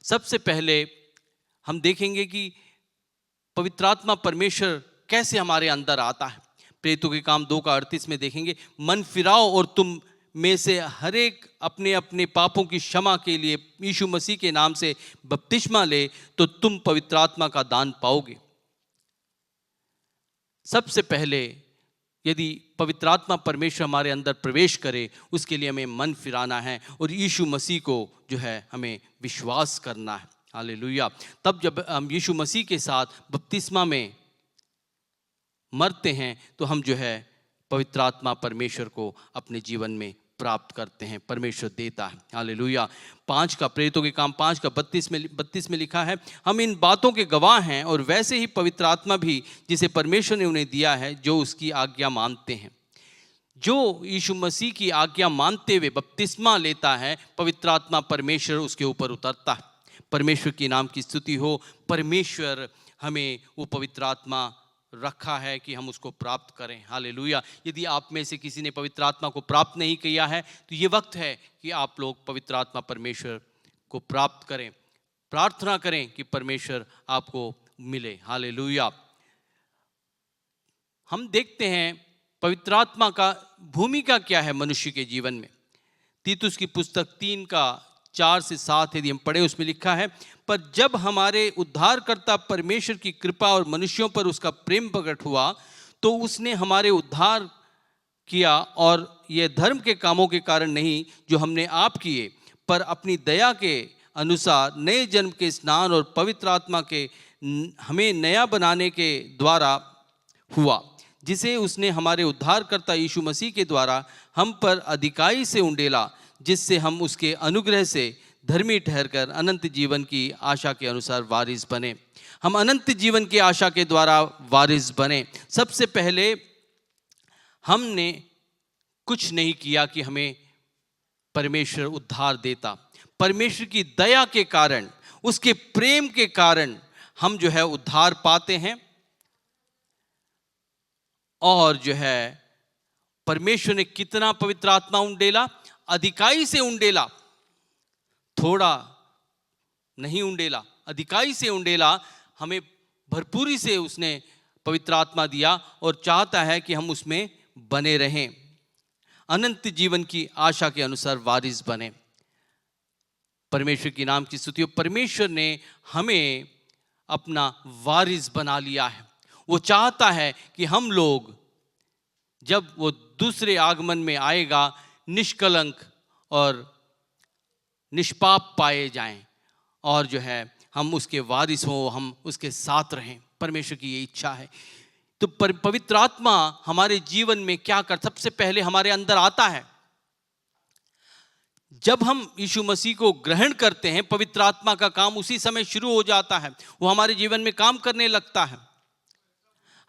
सबसे पहले हम देखेंगे कि पवित्र आत्मा परमेश्वर कैसे हमारे अंदर आता है। प्रेरितों के काम 2:38 में देखेंगे, मन फिराओ और तुम में से हर एक अपने अपने पापों की क्षमा के लिए यीशु मसीह के नाम से बपतिस्मा ले तो तुम पवित्र आत्मा का दान पाओगे। सबसे पहले यदि पवित्र आत्मा परमेश्वर हमारे अंदर प्रवेश करे, उसके लिए हमें मन फिराना है और यीशु मसीह को जो है हमें विश्वास करना है, हालेलुया। तब जब हम यीशु मसीह के साथ बपतिस्मा में मरते हैं तो हम जो है पवित्र आत्मा परमेश्वर को अपने जीवन में प्राप्त करते हैं, परमेश्वर देता है, हालेलुया। 5 का प्रेरितों के काम 5 का 32 में लिखा है, हम इन बातों के गवाह हैं और वैसे ही पवित्र आत्मा भी जिसे परमेश्वर ने उन्हें दिया है जो उसकी आज्ञा मानते हैं। जो यीशु मसीह की आज्ञा मानते हुए बपतिस्मा लेता है, पवित्र आत्मा परमेश्वर उसके ऊपर उतरता है। परमेश्वर के नाम की स्तुति हो। परमेश्वर हमें वो पवित्र आत्मा रखा है कि हम उसको प्राप्त करें, हालेलुया। यदि आप में से किसी ने पवित्र आत्मा को प्राप्त नहीं किया है तो ये वक्त है कि आप लोग पवित्र आत्मा परमेश्वर को प्राप्त करें, प्रार्थना करें कि परमेश्वर आपको मिले, हालेलुया। हम देखते हैं पवित्र आत्मा का भूमिका क्या है मनुष्य के जीवन में। तीतुस की पुस्तक 3:4-7 यदि हम पढ़े, उसमें लिखा है, पर जब हमारे उद्धारकर्ता परमेश्वर की कृपा और मनुष्यों पर उसका प्रेम प्रकट हुआ तो उसने हमारे उद्धार किया, और यह धर्म के कामों के कारण नहीं जो हमने आप किए, पर अपनी दया के अनुसार नए जन्म के स्नान और पवित्र आत्मा के हमें नया बनाने के द्वारा हुआ, जिसे उसने हमारे उद्धारकर्ता यीशु मसीह के द्वारा हम पर अधिकाई से उंडेला, जिससे हम उसके अनुग्रह से धर्मी ठहरकर अनंत जीवन की आशा के अनुसार वारिस बने। हम अनंत जीवन की आशा के द्वारा वारिस बने। सबसे पहले हमने कुछ नहीं किया कि हमें परमेश्वर उद्धार देता। परमेश्वर की दया के कारण, उसके प्रेम के कारण हम जो है उद्धार पाते हैं। और जो है परमेश्वर ने कितना पवित्र आत्मा उंडेला, अधिकाई से उंडेला, थोड़ा नहीं उंडेला, अधिकाई से उंडेला। हमें भरपूरी से उसने पवित्र आत्मा दिया और चाहता है कि हम उसमें बने रहें, अनंत जीवन की आशा के अनुसार वारिस बने। परमेश्वर की नाम की स्तुति हो। परमेश्वर ने हमें अपना वारिस बना लिया है। वो चाहता है कि हम लोग जब वो दूसरे आगमन में आएगा निष्कलंक और निष्पाप पाए जाएं और जो है हम उसके वारिस हों, हम उसके साथ रहें। परमेश्वर की ये इच्छा है। तो पवित्र आत्मा हमारे जीवन में क्या कर, सबसे पहले हमारे अंदर आता है। जब हम यीशु मसीह को ग्रहण करते हैं, पवित्र आत्मा का काम उसी समय शुरू हो जाता है। वो हमारे जीवन में काम करने लगता है।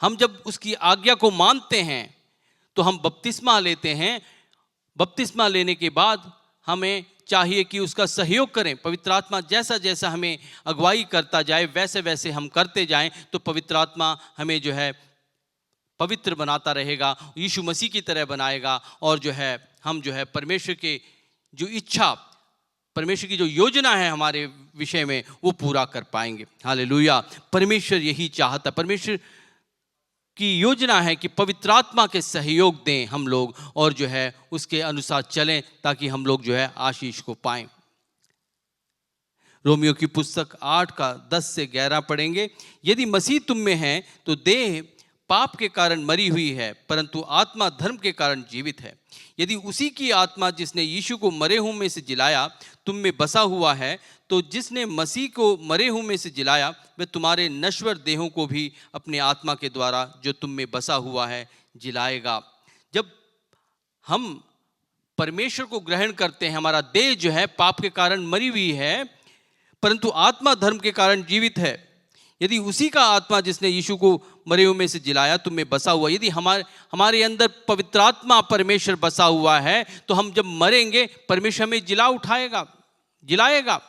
हम जब उसकी आज्ञा को मानते हैं तो हम बपतिस्मा लेते हैं। बपतिस्मा लेने के बाद हमें चाहिए कि उसका सहयोग करें। पवित्र आत्मा जैसा जैसा हमें अगुवाई करता जाए वैसे वैसे हम करते जाएं तो पवित्र आत्मा हमें जो है पवित्र बनाता रहेगा, यीशु मसीह की तरह बनाएगा। और जो है हम जो है परमेश्वर के जो इच्छा परमेश्वर की जो योजना है हमारे विषय में वो पूरा कर पाएंगे। हालेलुया। परमेश्वर यही चाहता, परमेश्वर की योजना है कि पवित्र आत्मा के सहयोग दें हम लोग और जो है उसके अनुसार चलें ताकि हम लोग जो है आशीष को पाएं। रोमियो की पुस्तक 8 का 10 से 11 पढ़ेंगे। यदि मसीह तुम में है तो देह पाप के कारण मरी हुई है, परंतु आत्मा धर्म के कारण जीवित है। यदि उसी की आत्मा जिसने यीशु को मरे हुए में से जिलाया तुम में बसा हुआ है, तो जिसने मसीह को मरे हुए में से जिलाया वह तुम्हारे नश्वर देहों को भी अपने आत्मा के द्वारा जो तुम में बसा हुआ है जिलाएगा। जब हम परमेश्वर को ग्रहण करते हैं, हमारा देह जो है पाप के कारण मरी हुई है, परंतु आत्मा धर्म के कारण जीवित है। यदि उसी का आत्मा जिसने यीशु को मरे हुए में से जिलाया तुम में बसा हुआ, यदि हमारे अंदर पवित्र आत्मा परमेश्वर बसा हुआ है, तो हम जब मरेंगे परमेश्वर हमें जिलाएगा।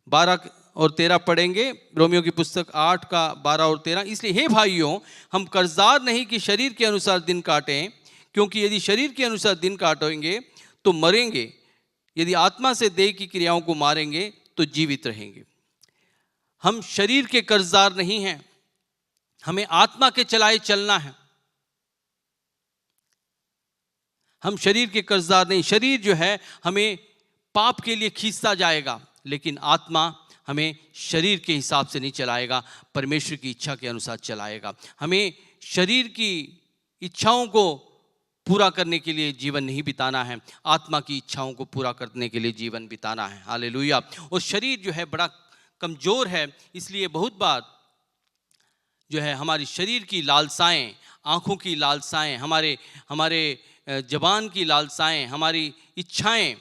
12 और 13 पढ़ेंगे, रोमियो की पुस्तक 8 का 12 और 13। इसलिए हे भाइयों, हम कर्जदार नहीं कि शरीर के अनुसार दिन काटें, क्योंकि यदि शरीर के अनुसार दिन काटेंगे तो मरेंगे, यदि आत्मा से देह की क्रियाओं को मारेंगे तो जीवित रहेंगे। हम शरीर के कर्जदार नहीं हैं, हमें आत्मा के चलाए चलना है। हम शरीर के कर्जदार नहीं। शरीर जो है हमें पाप के लिए खींचता जाएगा, लेकिन आत्मा हमें शरीर के हिसाब से नहीं चलाएगा, परमेश्वर की इच्छा के अनुसार चलाएगा। हमें शरीर की इच्छाओं को पूरा करने के लिए जीवन नहीं बिताना है, आत्मा की इच्छाओं को पूरा करने के लिए जीवन बिताना है। हालेलुया। और शरीर जो है बड़ा कमज़ोर है, इसलिए बहुत बार जो है हमारी शरीर की लालसाएं, आँखों की लालसाएं, हमारे ज़बान की लालसाएं, हमारी इच्छाएं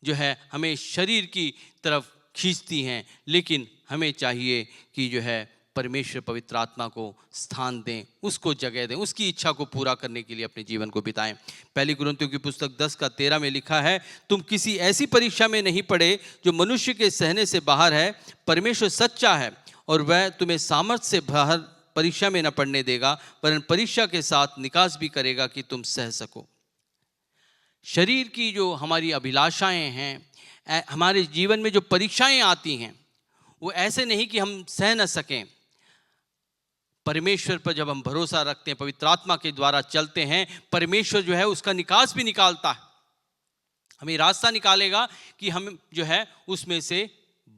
जो है हमें शरीर की तरफ खींचती हैं। लेकिन हमें चाहिए कि जो है परमेश्वर पवित्र आत्मा को स्थान दें, उसको जगह दें, उसकी इच्छा को पूरा करने के लिए अपने जीवन को बिताएं। पहली कुरिन्थियों की पुस्तक 10 का 13 में लिखा है, तुम किसी ऐसी परीक्षा में नहीं पड़े जो मनुष्य के सहने से बाहर है। परमेश्वर सच्चा है और वह तुम्हें सामर्थ्य से बाहर परीक्षा में न पड़ने देगा, वरन परीक्षा के साथ निकास भी करेगा कि तुम सह सको। शरीर की जो हमारी अभिलाषाएं हैं, हमारे जीवन में जो परीक्षाएं आती हैं, वो ऐसे नहीं कि हम सह न सकें। परमेश्वर पर जब हम भरोसा रखते हैं, पवित्र आत्मा के द्वारा चलते हैं, परमेश्वर जो है उसका निकास भी निकालता है, हमें रास्ता निकालेगा कि हम जो है उसमें से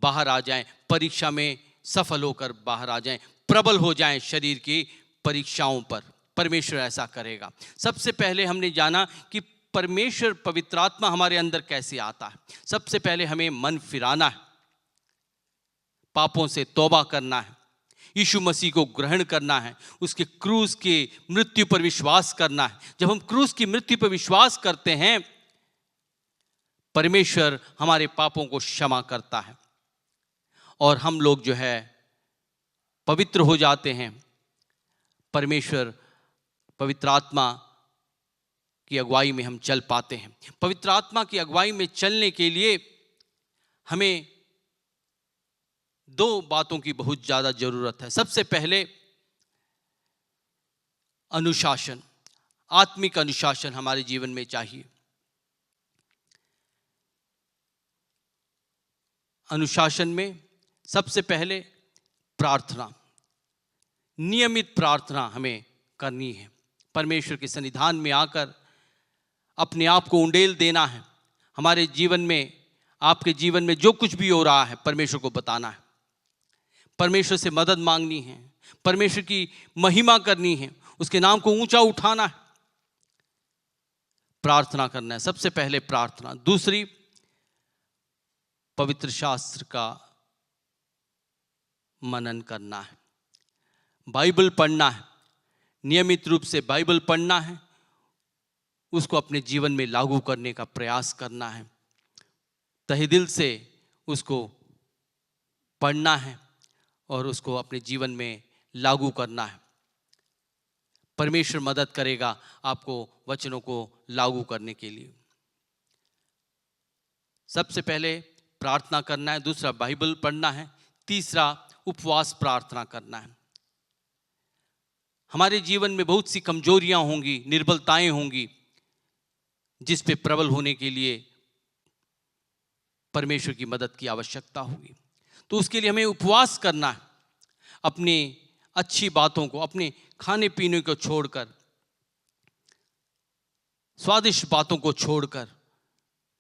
बाहर आ जाएं, परीक्षा में सफल होकर बाहर आ जाएं, प्रबल हो जाएं शरीर की परीक्षाओं पर। परमेश्वर ऐसा करेगा। सबसे पहले हमने जाना कि परमेश्वर पवित्र आत्मा हमारे अंदर कैसे आता है। सबसे पहले हमें मन फिराना है, पापों से तौबा करना है, यीशु मसीह को ग्रहण करना है, उसके क्रूस की मृत्यु पर विश्वास करना है। जब हम क्रूस की मृत्यु पर विश्वास करते हैं, परमेश्वर हमारे पापों को क्षमा करता है और हम लोग जो है पवित्र हो जाते हैं। परमेश्वर पवित्र आत्मा की अगुवाई में हम चल पाते हैं। पवित्र आत्मा की अगुवाई में चलने के लिए हमें 2 बातों की बहुत ज़्यादा ज़रूरत है। सबसे पहले अनुशासन, आत्मिक अनुशासन हमारे जीवन में चाहिए। अनुशासन में सबसे पहले प्रार्थना, नियमित प्रार्थना हमें करनी है। परमेश्वर के सन्निधान में आकर अपने आप को उंडेल देना है। हमारे जीवन में, आपके जीवन में जो कुछ भी हो रहा है, परमेश्वर को बताना है, परमेश्वर से मदद मांगनी है, परमेश्वर की महिमा करनी है, उसके नाम को ऊंचा उठाना है, प्रार्थना करना है। सबसे पहले प्रार्थना। दूसरी, पवित्र शास्त्र का मनन करना है, बाइबल पढ़ना है, नियमित रूप से बाइबल पढ़ना है, उसको अपने जीवन में लागू करने का प्रयास करना है, तहे दिल से उसको पढ़ना है और उसको अपने जीवन में लागू करना है। परमेश्वर मदद करेगा आपको वचनों को लागू करने के लिए। सबसे पहले प्रार्थना करना है, दूसरा बाइबल पढ़ना है, तीसरा उपवास प्रार्थना करना है। हमारे जीवन में बहुत सी कमजोरियां होंगी, निर्बलताएं होंगी, जिस पे प्रबल होने के लिए परमेश्वर की मदद की आवश्यकता होगी। तो उसके लिए हमें उपवास करना है, अपनी अच्छी बातों को, अपने खाने पीने को छोड़कर, स्वादिष्ट बातों को छोड़कर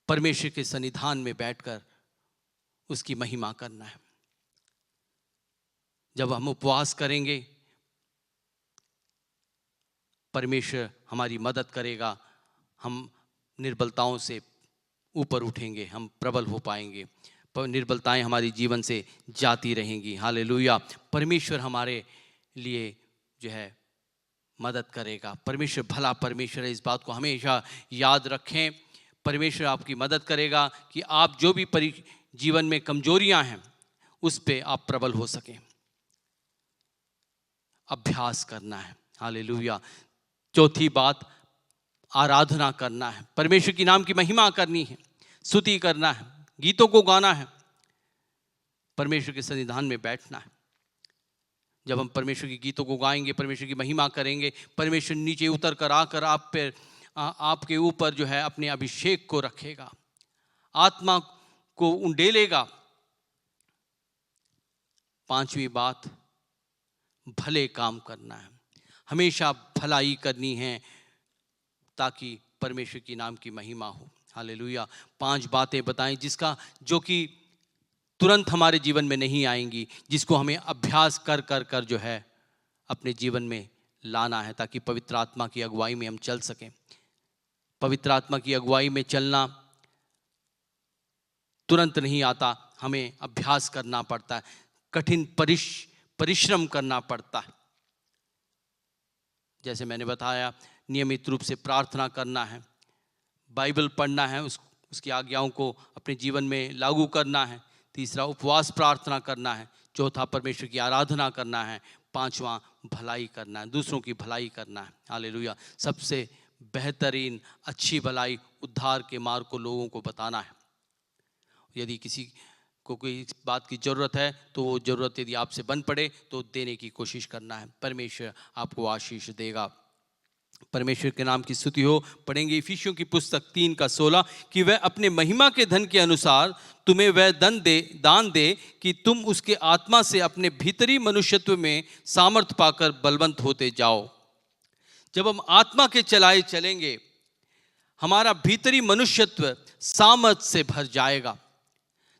परमेश्वर के सन्निधान में बैठकर उसकी महिमा करना है। जब हम उपवास करेंगे, परमेश्वर हमारी मदद करेगा, हम निर्बलताओं से ऊपर उठेंगे, हम प्रबल हो पाएंगे, निर्बलताएं हमारी जीवन से जाती रहेंगी। हालेलुया। परमेश्वर हमारे लिए जो है मदद करेगा। परमेश्वर भला परमेश्वर है, इस बात को हमेशा याद रखें। परमेश्वर आपकी मदद करेगा कि आप जो भी जीवन में कमजोरियां हैं उस पे आप प्रबल हो सकें। अभ्यास करना है। हालेलुया। चौथी बात, आराधना करना है, परमेश्वर की नाम की महिमा करनी है, स्तुति करना है, गीतों को गाना है, परमेश्वर के सन्निधान में बैठना है। जब हम परमेश्वर के गीतों को गाएंगे, परमेश्वर की महिमा करेंगे, परमेश्वर नीचे उतर कर आकर आपके ऊपर जो है अपने अभिषेक को रखेगा, आत्मा को उंडेलेगा। पांचवी बात, भले काम करना है, हमेशा भलाई करनी है ताकि परमेश्वर की नाम की महिमा हो। हालेलुया। 5 बातें बताएं जो कि तुरंत हमारे जीवन में नहीं आएंगी, जिसको हमें अभ्यास कर कर कर जो है अपने जीवन में लाना है, ताकि पवित्र आत्मा की अगुवाई में हम चल सकें। पवित्र आत्मा की अगुवाई में चलना तुरंत नहीं आता, हमें अभ्यास करना पड़ता है, कठिन परिश्रम करना पड़ता है। जैसे मैंने बताया, नियमित रूप से प्रार्थना करना है, बाइबल पढ़ना है, उसकी आज्ञाओं को अपने जीवन में लागू करना है। तीसरा, उपवास प्रार्थना करना है। चौथा, परमेश्वर की आराधना करना है। पांचवा, भलाई करना है, दूसरों की भलाई करना है। हालेलुया। सबसे बेहतरीन अच्छी भलाई उद्धार के मार्ग को लोगों को बताना है। यदि किसी को कोई बात की ज़रूरत है तो वो ज़रूरत यदि आपसे बन पड़े तो देने की कोशिश करना है। परमेश्वर आपको आशीष देगा। परमेश्वर के नाम की स्तुति हो। पढ़ेंगे इफिसियों की पुस्तक 3:16 कि वह अपने महिमा के धन के अनुसार तुम्हें वह दान दे कि तुम उसके आत्मा से अपने भीतरी मनुष्यत्व में सामर्थ पाकर बलवंत होते जाओ। जब हम आत्मा के चलाए चलेंगे, हमारा भीतरी मनुष्यत्व सामर्थ से भर जाएगा।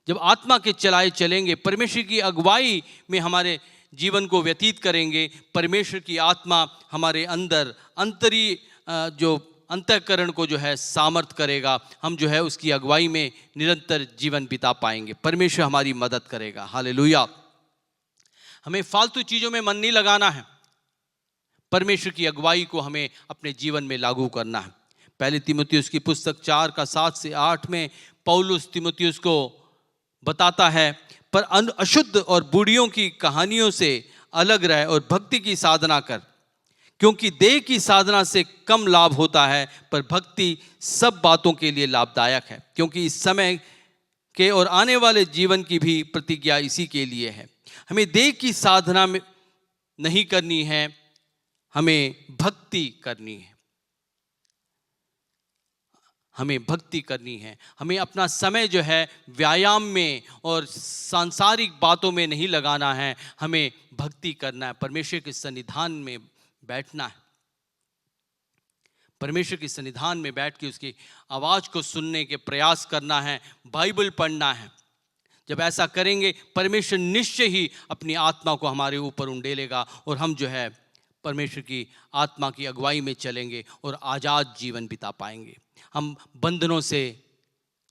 जब आत्मा के चलाए चलेंगे, परमेश्वर की अगुवाई में हमारे जीवन को व्यतीत करेंगे, परमेश्वर की आत्मा हमारे अंदर जो अंतःकरण को जो है सामर्थ करेगा, हम जो है उसकी अगुवाई में निरंतर जीवन बिता पाएंगे। परमेश्वर हमारी मदद करेगा। हालेलुया। हमें फालतू चीज़ों में मन नहीं लगाना है, परमेश्वर की अगुवाई को हमें अपने जीवन में लागू करना है। पहले तीमुथियुस की पुस्तक 4:7-8 में पौलुस तीमुथियुस को बताता है, पर अशुद्ध और बूढ़ियों की कहानियों से अलग रह और भक्ति की साधना कर, क्योंकि देह की साधना से कम लाभ होता है, पर भक्ति सब बातों के लिए लाभदायक है, क्योंकि इस समय के और आने वाले जीवन की भी प्रतिज्ञा इसी के लिए है। हमें देह की साधना में नहीं करनी है, हमें भक्ति करनी है। हमें भक्ति करनी है। हमें अपना समय जो है व्यायाम में और सांसारिक बातों में नहीं लगाना है, हमें भक्ति करना है, परमेश्वर के सन्निधान में बैठना है। परमेश्वर के सन्निधान में बैठ के उसकी आवाज़ को सुनने के प्रयास करना है, बाइबल पढ़ना है। जब ऐसा करेंगे, परमेश्वर निश्चय ही अपनी आत्मा को हमारे ऊपर उंडेलेगा और हम जो है परमेश्वर की आत्मा की अगुवाई में चलेंगे और आज़ाद जीवन बिता पाएंगे। हम बंधनों से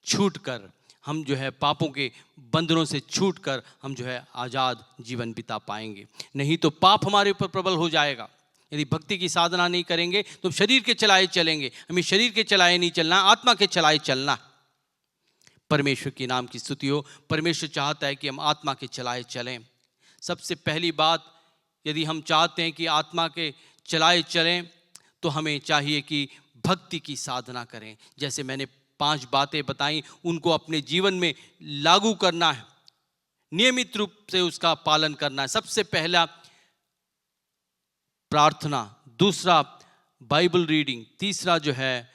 छूटकर, हम जो है पापों के बंधनों से छूटकर हम जो है आज़ाद जीवन बिता पाएंगे। नहीं तो पाप हमारे ऊपर प्रबल हो जाएगा। यदि भक्ति की साधना नहीं करेंगे तो शरीर के चलाए चलेंगे। हमें शरीर के चलाए नहीं चलना, आत्मा के चलाए चलना। परमेश्वर के नाम की स्तुति हो। परमेश्वर चाहता है कि हम आत्मा के चलाए चलें। सबसे पहली बात, यदि हम चाहते हैं कि आत्मा के चलाए चलें तो हमें चाहिए कि भक्ति की साधना करें। जैसे मैंने 5 बातें बताई, उनको अपने जीवन में लागू करना है, नियमित रूप से उसका पालन करना है। सबसे पहला प्रार्थना, दूसरा बाइबल रीडिंग, तीसरा जो है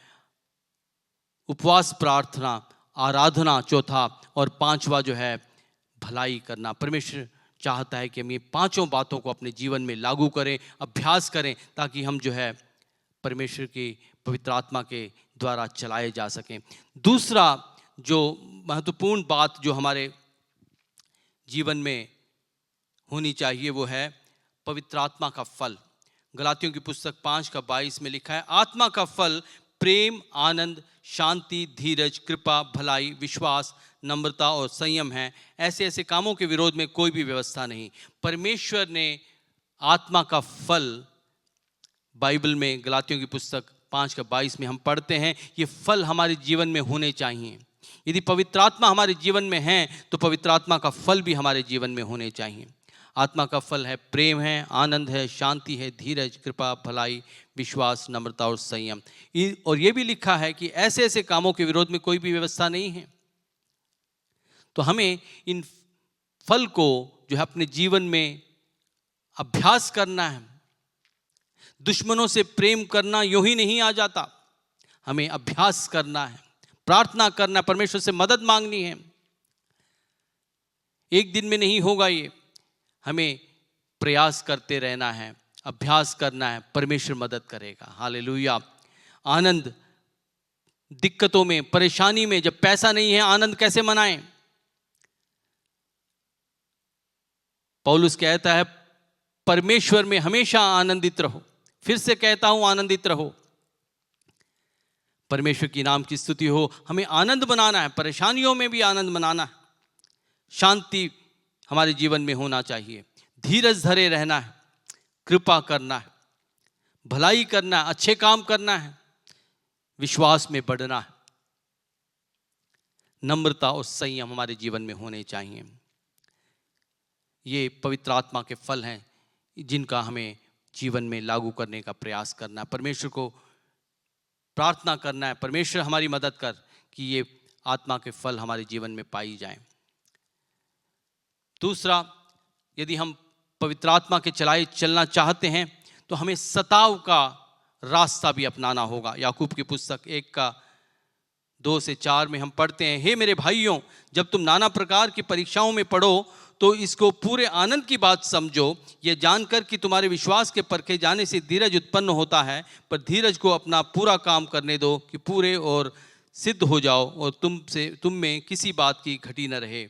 उपवास प्रार्थना आराधना चौथा, और पांचवा जो है भलाई करना। परमेश्वर चाहता है कि हम ये पांचों बातों को अपने जीवन में लागू करें, अभ्यास करें, ताकि हम जो है परमेश्वर की पवित्र आत्मा के द्वारा चलाए जा सकें। दूसरा जो महत्वपूर्ण बात जो हमारे जीवन में होनी चाहिए वो है पवित्र आत्मा का फल। गलातियों की पुस्तक 5:22 में लिखा है, आत्मा का फल प्रेम, आनंद, शांति, धीरज, कृपा, भलाई, विश्वास, नम्रता और संयम है। ऐसे ऐसे कामों के विरोध में कोई भी व्यवस्था नहीं। परमेश्वर ने आत्मा का फल बाइबल में गलातियों की पुस्तक 5:22 में हम पढ़ते हैं, ये फल हमारे जीवन में होने चाहिए। यदि पवित्र आत्मा हमारे जीवन में है तो पवित्र आत्मा का फल भी हमारे जीवन में होने चाहिए। आत्मा का फल है प्रेम है, आनंद है, शांति है, धीरज, कृपा, भलाई, विश्वास, नम्रता और संयम। और ये भी लिखा है कि ऐसे ऐसे कामों के विरोध में कोई भी व्यवस्था नहीं है। तो हमें इन फल को जो है अपने जीवन में अभ्यास करना है। दुश्मनों से प्रेम करना यूं ही नहीं आ जाता, हमें अभ्यास करना है, प्रार्थना करना, परमेश्वर से मदद मांगनी है। एक दिन में नहीं होगा ये, हमें प्रयास करते रहना है, अभ्यास करना है, परमेश्वर मदद करेगा। हालेलुया। आनंद दिक्कतों में, परेशानी में, जब पैसा नहीं है आनंद कैसे मनाएं? पौलुस कहता है परमेश्वर में हमेशा आनंदित रहो। फिर से कहता हूं आनंदित रहो। परमेश्वर की नाम की स्तुति हो। हमें आनंद बनाना है, परेशानियों में भी आनंद मनाना है। शांति हमारे जीवन में होना चाहिए, धीरज धरे रहना है, कृपा करना है, भलाई करना है, अच्छे काम करना है, विश्वास में बढ़ना है, नम्रता और संयम हमारे जीवन में होने चाहिए। ये पवित्र आत्मा के फल हैं जिनका हमें जीवन में लागू करने का प्रयास करना है। परमेश्वर को प्रार्थना करना है, परमेश्वर हमारी मदद कर कि ये आत्मा के फल हमारे जीवन में पाई जाएं। दूसरा, यदि हम पवित्र आत्मा के चलाए चलना चाहते हैं तो हमें सताव का रास्ता भी अपनाना होगा। याकूब की पुस्तक 1:2-4 में हम पढ़ते हैं, हे मेरे भाइयों, जब तुम नाना प्रकार की परीक्षाओं में पढ़ो तो इसको पूरे आनंद की बात समझो, ये जानकर कि तुम्हारे विश्वास के परखे जाने से धीरज उत्पन्न होता है। पर धीरज को अपना पूरा काम करने दो कि पूरे और सिद्ध हो जाओ और तुम में किसी बात की घटी न रहे।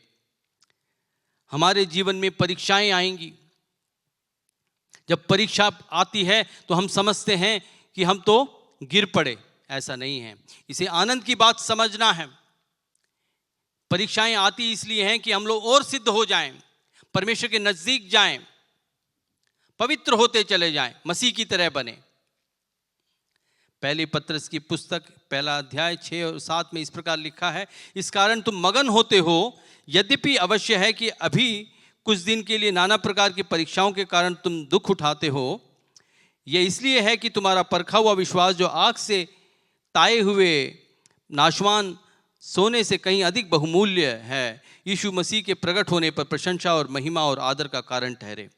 हमारे जीवन में परीक्षाएं आएंगी। जब परीक्षा आती है तो हम समझते हैं कि हम तो गिर पड़े। ऐसा नहीं है, इसे आनंद की बात समझना है। परीक्षाएं आती इसलिए हैं कि हम लोग और सिद्ध हो जाएं, परमेश्वर के नजदीक जाएं, पवित्र होते चले जाएं, मसीह की तरह बने। पहली पत्रस की पुस्तक 1 और 7 में इस प्रकार लिखा है, इस कारण तुम मगन होते हो, यद्यपि अवश्य है कि अभी कुछ दिन के लिए नाना प्रकार की परीक्षाओं के कारण तुम दुख उठाते हो। यह इसलिए है कि तुम्हारा परखा हुआ विश्वास, जो आग से ताए हुए नाशवान सोने से कहीं अधिक बहुमूल्य है, यीशु मसीह के प्रकट होने पर प्रशंसा और महिमा और आदर का कारण ठहरे।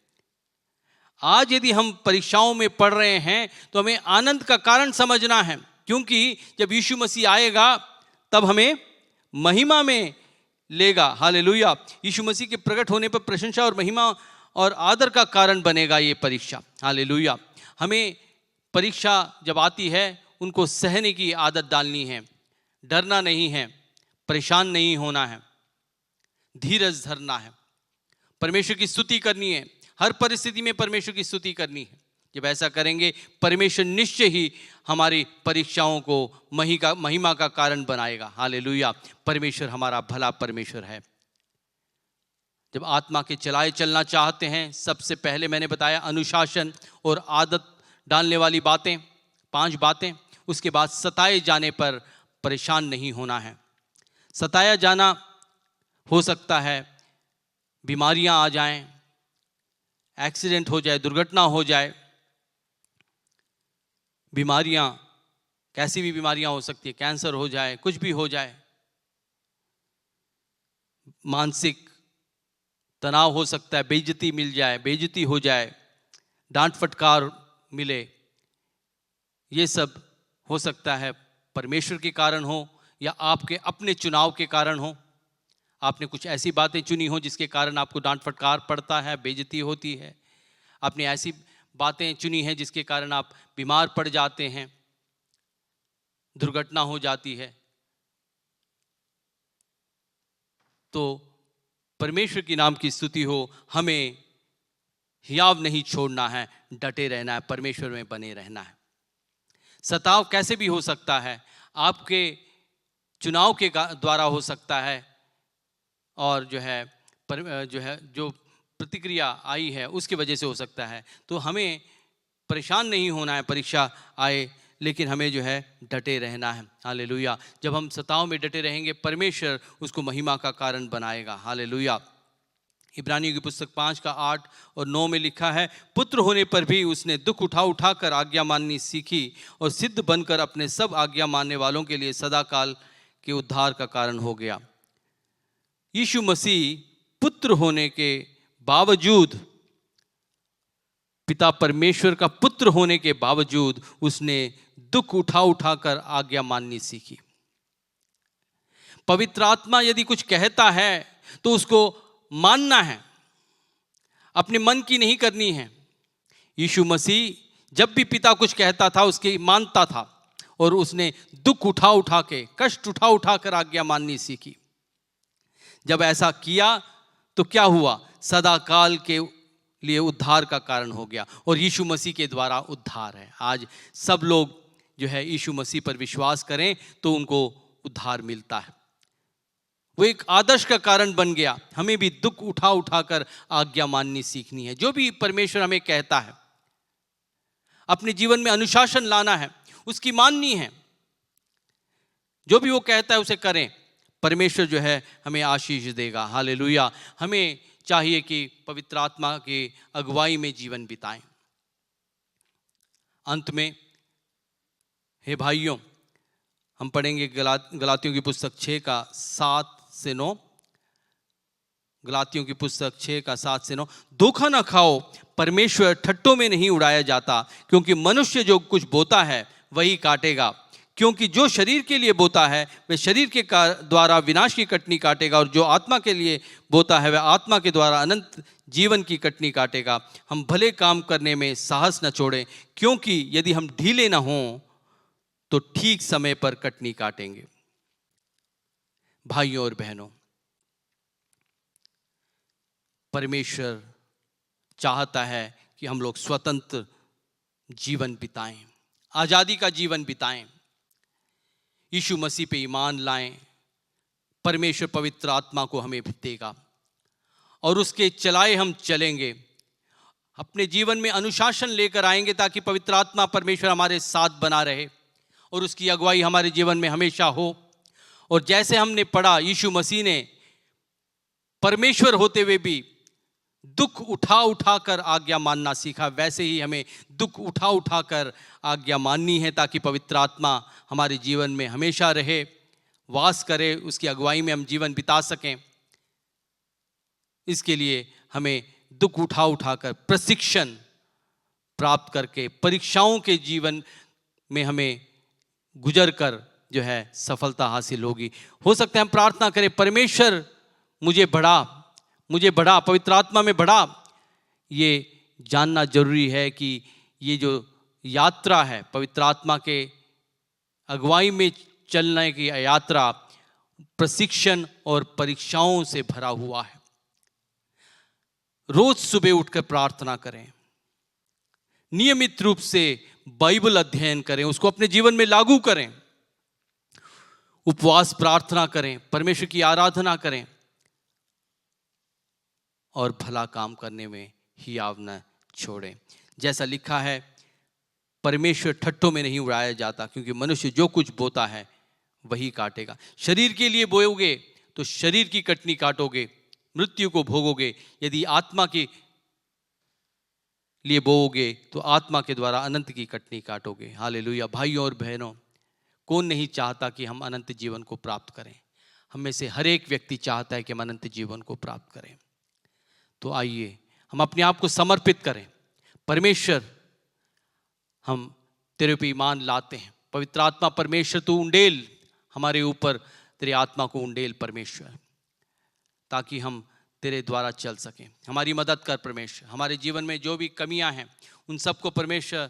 आज यदि हम परीक्षाओं में पढ़ रहे हैं तो हमें आनंद का कारण समझना है, क्योंकि जब यीशु मसीह आएगा तब हमें महिमा में लेगा। हालेलुया। यीशु मसीह के प्रकट होने पर प्रशंसा और महिमा और आदर का कारण बनेगा ये परीक्षा। हालेलुया। हमें परीक्षा जब आती है उनको सहने की आदत डालनी है, डरना नहीं है, परेशान नहीं होना है, धीरज धरना है, परमेश्वर की स्तुति करनी है। हर परिस्थिति में परमेश्वर की स्तुति करनी है। जब ऐसा करेंगे परमेश्वर निश्चय ही हमारी परीक्षाओं को महिमा का कारण बनाएगा। हालेलुया। परमेश्वर हमारा भला परमेश्वर है। जब आत्मा के चलाए चलना चाहते हैं, सबसे पहले मैंने बताया अनुशासन और आदत डालने वाली बातें, 5 बातें। उसके बाद सताए जाने पर परेशान नहीं होना है। सताया जाना हो सकता है बीमारियां आ जाएं, एक्सीडेंट हो जाए, दुर्घटना हो जाए। बीमारियां कैसी भी बीमारियां हो सकती है, कैंसर हो जाए, कुछ भी हो जाए, मानसिक तनाव हो सकता है, बेइज्जती मिल जाए, बेइज्जती हो जाए, डांट फटकार मिले, ये सब हो सकता है परमेश्वर के कारण हो या आपके अपने चुनाव के कारण हो। आपने कुछ ऐसी बातें चुनी हो जिसके कारण आपको डांट फटकार पड़ता है, बेइज्जती होती है। आपने ऐसी बातें चुनी हैं जिसके कारण आप बीमार पड़ जाते हैं, दुर्घटना हो जाती है। तो परमेश्वर के नाम की स्तुति हो। हमें हियाव नहीं छोड़ना है, डटे रहना है, परमेश्वर में बने रहना है। सताव कैसे भी हो सकता है, आपके चुनाव के द्वारा हो सकता है, और जो प्रतिक्रिया आई है उसकी वजह से हो सकता है। तो हमें परेशान नहीं होना है, परीक्षा आए, लेकिन हमें डटे रहना है। हालेलुया। जब हम सताव में डटे रहेंगे, परमेश्वर उसको महिमा का कारण बनाएगा। हालेलुया। इब्रानियों की पुस्तक 5 का 8 और 9 में लिखा है, पुत्र होने पर भी उसने दुख उठा उठा कर आज्ञा माननी सीखी और सिद्ध बनकर अपने सब आज्ञा मानने वालों के लिए सदाकाल के उद्धार का कारण हो गया। यीशु मसीह पुत्र होने के बावजूद, पिता परमेश्वर का पुत्र होने के बावजूद उसने दुख उठा उठा कर आज्ञा माननी सीखी। पवित्र आत्मा यदि कुछ कहता है तो उसको मानना है, अपने मन की नहीं करनी है। यीशु मसीह जब भी पिता कुछ कहता था उसके मानता था, और उसने दुख उठा उठा के, कष्ट उठा उठा कर आज्ञा माननी सीखी। जब ऐसा किया तो क्या हुआ? सदा काल के लिए उद्धार का कारण हो गया, और यीशु मसीह के द्वारा उद्धार है। आज सब लोग यीशु मसीह पर विश्वास करें तो उनको उद्धार मिलता है। वो एक आदर्श का कारण बन गया। हमें भी दुख उठा उठा कर आज्ञा माननी सीखनी है। जो भी परमेश्वर हमें कहता है, अपने जीवन में अनुशासन लाना है, उसकी माननी है। जो भी वो कहता है उसे करें। परमेश्वर हमें आशीष देगा। हालेलुया। हमें चाहिए कि पवित्र आत्मा की अगुवाई में जीवन बिताएं। अंत में हे भाइयों, हम पढ़ेंगे गलातियों की पुस्तक 6 का 7 से 9। गलातियों की पुस्तक 6 का 7 से 9। धोखा ना खाओ, परमेश्वर ठट्टों में नहीं उड़ाया जाता, क्योंकि मनुष्य जो कुछ बोता है वही काटेगा। क्योंकि जो शरीर के लिए बोता है वह शरीर के द्वारा विनाश की कटनी काटेगा, और जो आत्मा के लिए बोता है वह आत्मा के द्वारा अनंत जीवन की कटनी काटेगा। हम भले काम करने में साहस न छोड़ें, क्योंकि यदि हम ढीले न हों तो ठीक समय पर कटनी काटेंगे। भाइयों और बहनों, परमेश्वर चाहता है कि हम लोग स्वतंत्र जीवन बिताएं, आजादी का जीवन बिताएं, यीशु मसीह पे ईमान लाएं। परमेश्वर पवित्र आत्मा को हमें देगा और उसके चलाए हम चलेंगे। अपने जीवन में अनुशासन लेकर आएंगे ताकि पवित्र आत्मा परमेश्वर हमारे साथ बना रहे और उसकी अगुवाई हमारे जीवन में हमेशा हो। और जैसे हमने पढ़ा, यीशु मसीह ने परमेश्वर होते हुए भी दुख उठा उठा कर आज्ञा मानना सीखा, वैसे ही हमें दुख उठा उठा कर आज्ञा माननी है ताकि पवित्र आत्मा हमारे जीवन में हमेशा रहे, वास करे, उसकी अगुवाई में हम जीवन बिता सकें। इसके लिए हमें दुख उठा उठा कर प्रशिक्षण प्राप्त करके परीक्षाओं के जीवन में हमें गुजर कर सफलता हासिल होगी। हो सकता है हम प्रार्थना करें, परमेश्वर मुझे बढ़ा, पवित्र आत्मा में बढ़ा। ये जानना जरूरी है कि ये जो यात्रा है, पवित्र आत्मा के अगुवाई में चलने की यात्रा प्रशिक्षण और परीक्षाओं से भरा हुआ है। रोज सुबह उठकर प्रार्थना करें, नियमित रूप से बाइबल अध्ययन करें, उसको अपने जीवन में लागू करें, उपवास प्रार्थना करें, परमेश्वर की आराधना करें और भला काम करने में हियाव न छोड़ें। जैसा लिखा है, परमेश्वर ठट्ठों में नहीं उड़ाया जाता, क्योंकि मनुष्य जो कुछ बोता है वही काटेगा। शरीर के लिए बोओगे तो शरीर की कटनी काटोगे, मृत्यु को भोगोगे। यदि आत्मा के लिए बोओगे तो आत्मा के द्वारा अनंत की कटनी काटोगे। हालेलुया। भाइयों और बहनों, कौन नहीं चाहता कि हम अनंत जीवन को प्राप्त करें? हम में से हर एक व्यक्ति चाहता है कि हम अनंत जीवन को प्राप्त करें। तो आइए हम अपने आप को समर्पित करें। परमेश्वर, हम तेरे पे ईमान लाते हैं। पवित्र आत्मा परमेश्वर, तू उंडेल हमारे ऊपर तेरे आत्मा को उंडेल परमेश्वर, ताकि हम तेरे द्वारा चल सकें। हमारी मदद कर परमेश्वर, हमारे जीवन में जो भी कमियां हैं उन सबको परमेश्वर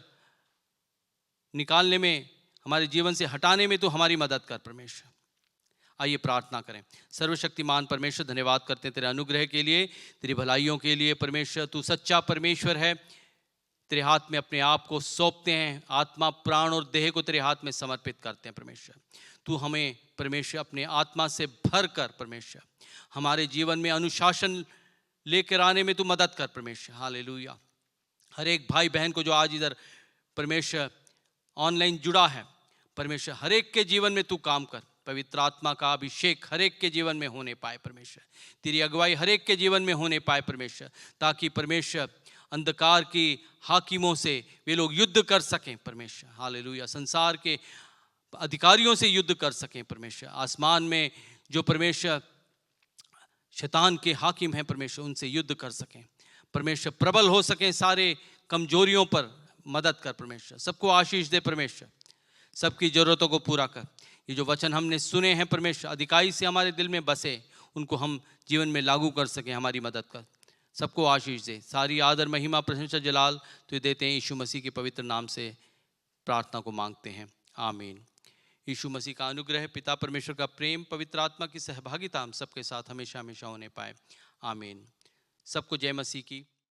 निकालने में, हमारे जीवन से हटाने में तो हमारी मदद कर परमेश्वर। आइए प्रार्थना करें। सर्वशक्तिमान परमेश्वर, धन्यवाद करते हैं तेरे अनुग्रह के लिए, तेरी भलाइयों के लिए। परमेश्वर तू सच्चा परमेश्वर है। तेरे हाथ में अपने आप को सौंपते हैं, आत्मा प्राण और देह को तेरे हाथ में समर्पित करते हैं परमेश्वर। तू हमें परमेश्वर अपने आत्मा से भर कर परमेश्वर हमारे जीवन में अनुशासन लेकर आने में तू मदद कर परमेश्वर। हालेलुया। हर एक भाई बहन को जो आज इधर परमेश्वर ऑनलाइन जुड़ा है परमेश्वर, हर एक के जीवन में तू काम कर। पवित्र आत्मा का अभिषेक हर एक के जीवन में होने पाए परमेश्वर, तेरी अगुवाई हर एक के जीवन में होने पाए परमेश्वर, ताकि परमेश्वर अंधकार की हाकिमों से वे लोग युद्ध कर सकें परमेश्वर। हालेलुया। संसार के अधिकारियों से युद्ध कर सकें परमेश्वर। आसमान में जो परमेश्वर शैतान के हाकिम हैं परमेश्वर, उनसे युद्ध कर सकें परमेश्वर। प्रबल हो सकें, सारे कमजोरियों पर मदद कर परमेश्वर। सबको आशीष दे परमेश्वर, सबकी जरूरतों को पूरा कर। ये जो वचन हमने सुने हैं परमेश्वर, अधिकाई से हमारे दिल में बसे, उनको हम जीवन में लागू कर सकें। हमारी मदद कर, सबको आशीष दे। सारी आदर महिमा प्रशंसा जलाल तो देते हैं यीशु मसीह के पवित्र नाम से प्रार्थना को मांगते हैं, आमीन। यीशु मसीह का अनुग्रह, पिता परमेश्वर का प्रेम, पवित्र आत्मा की सहभागिता हम सबके साथ हमेशा हमेशा होने पाए, आमीन। सबको जय मसीह की।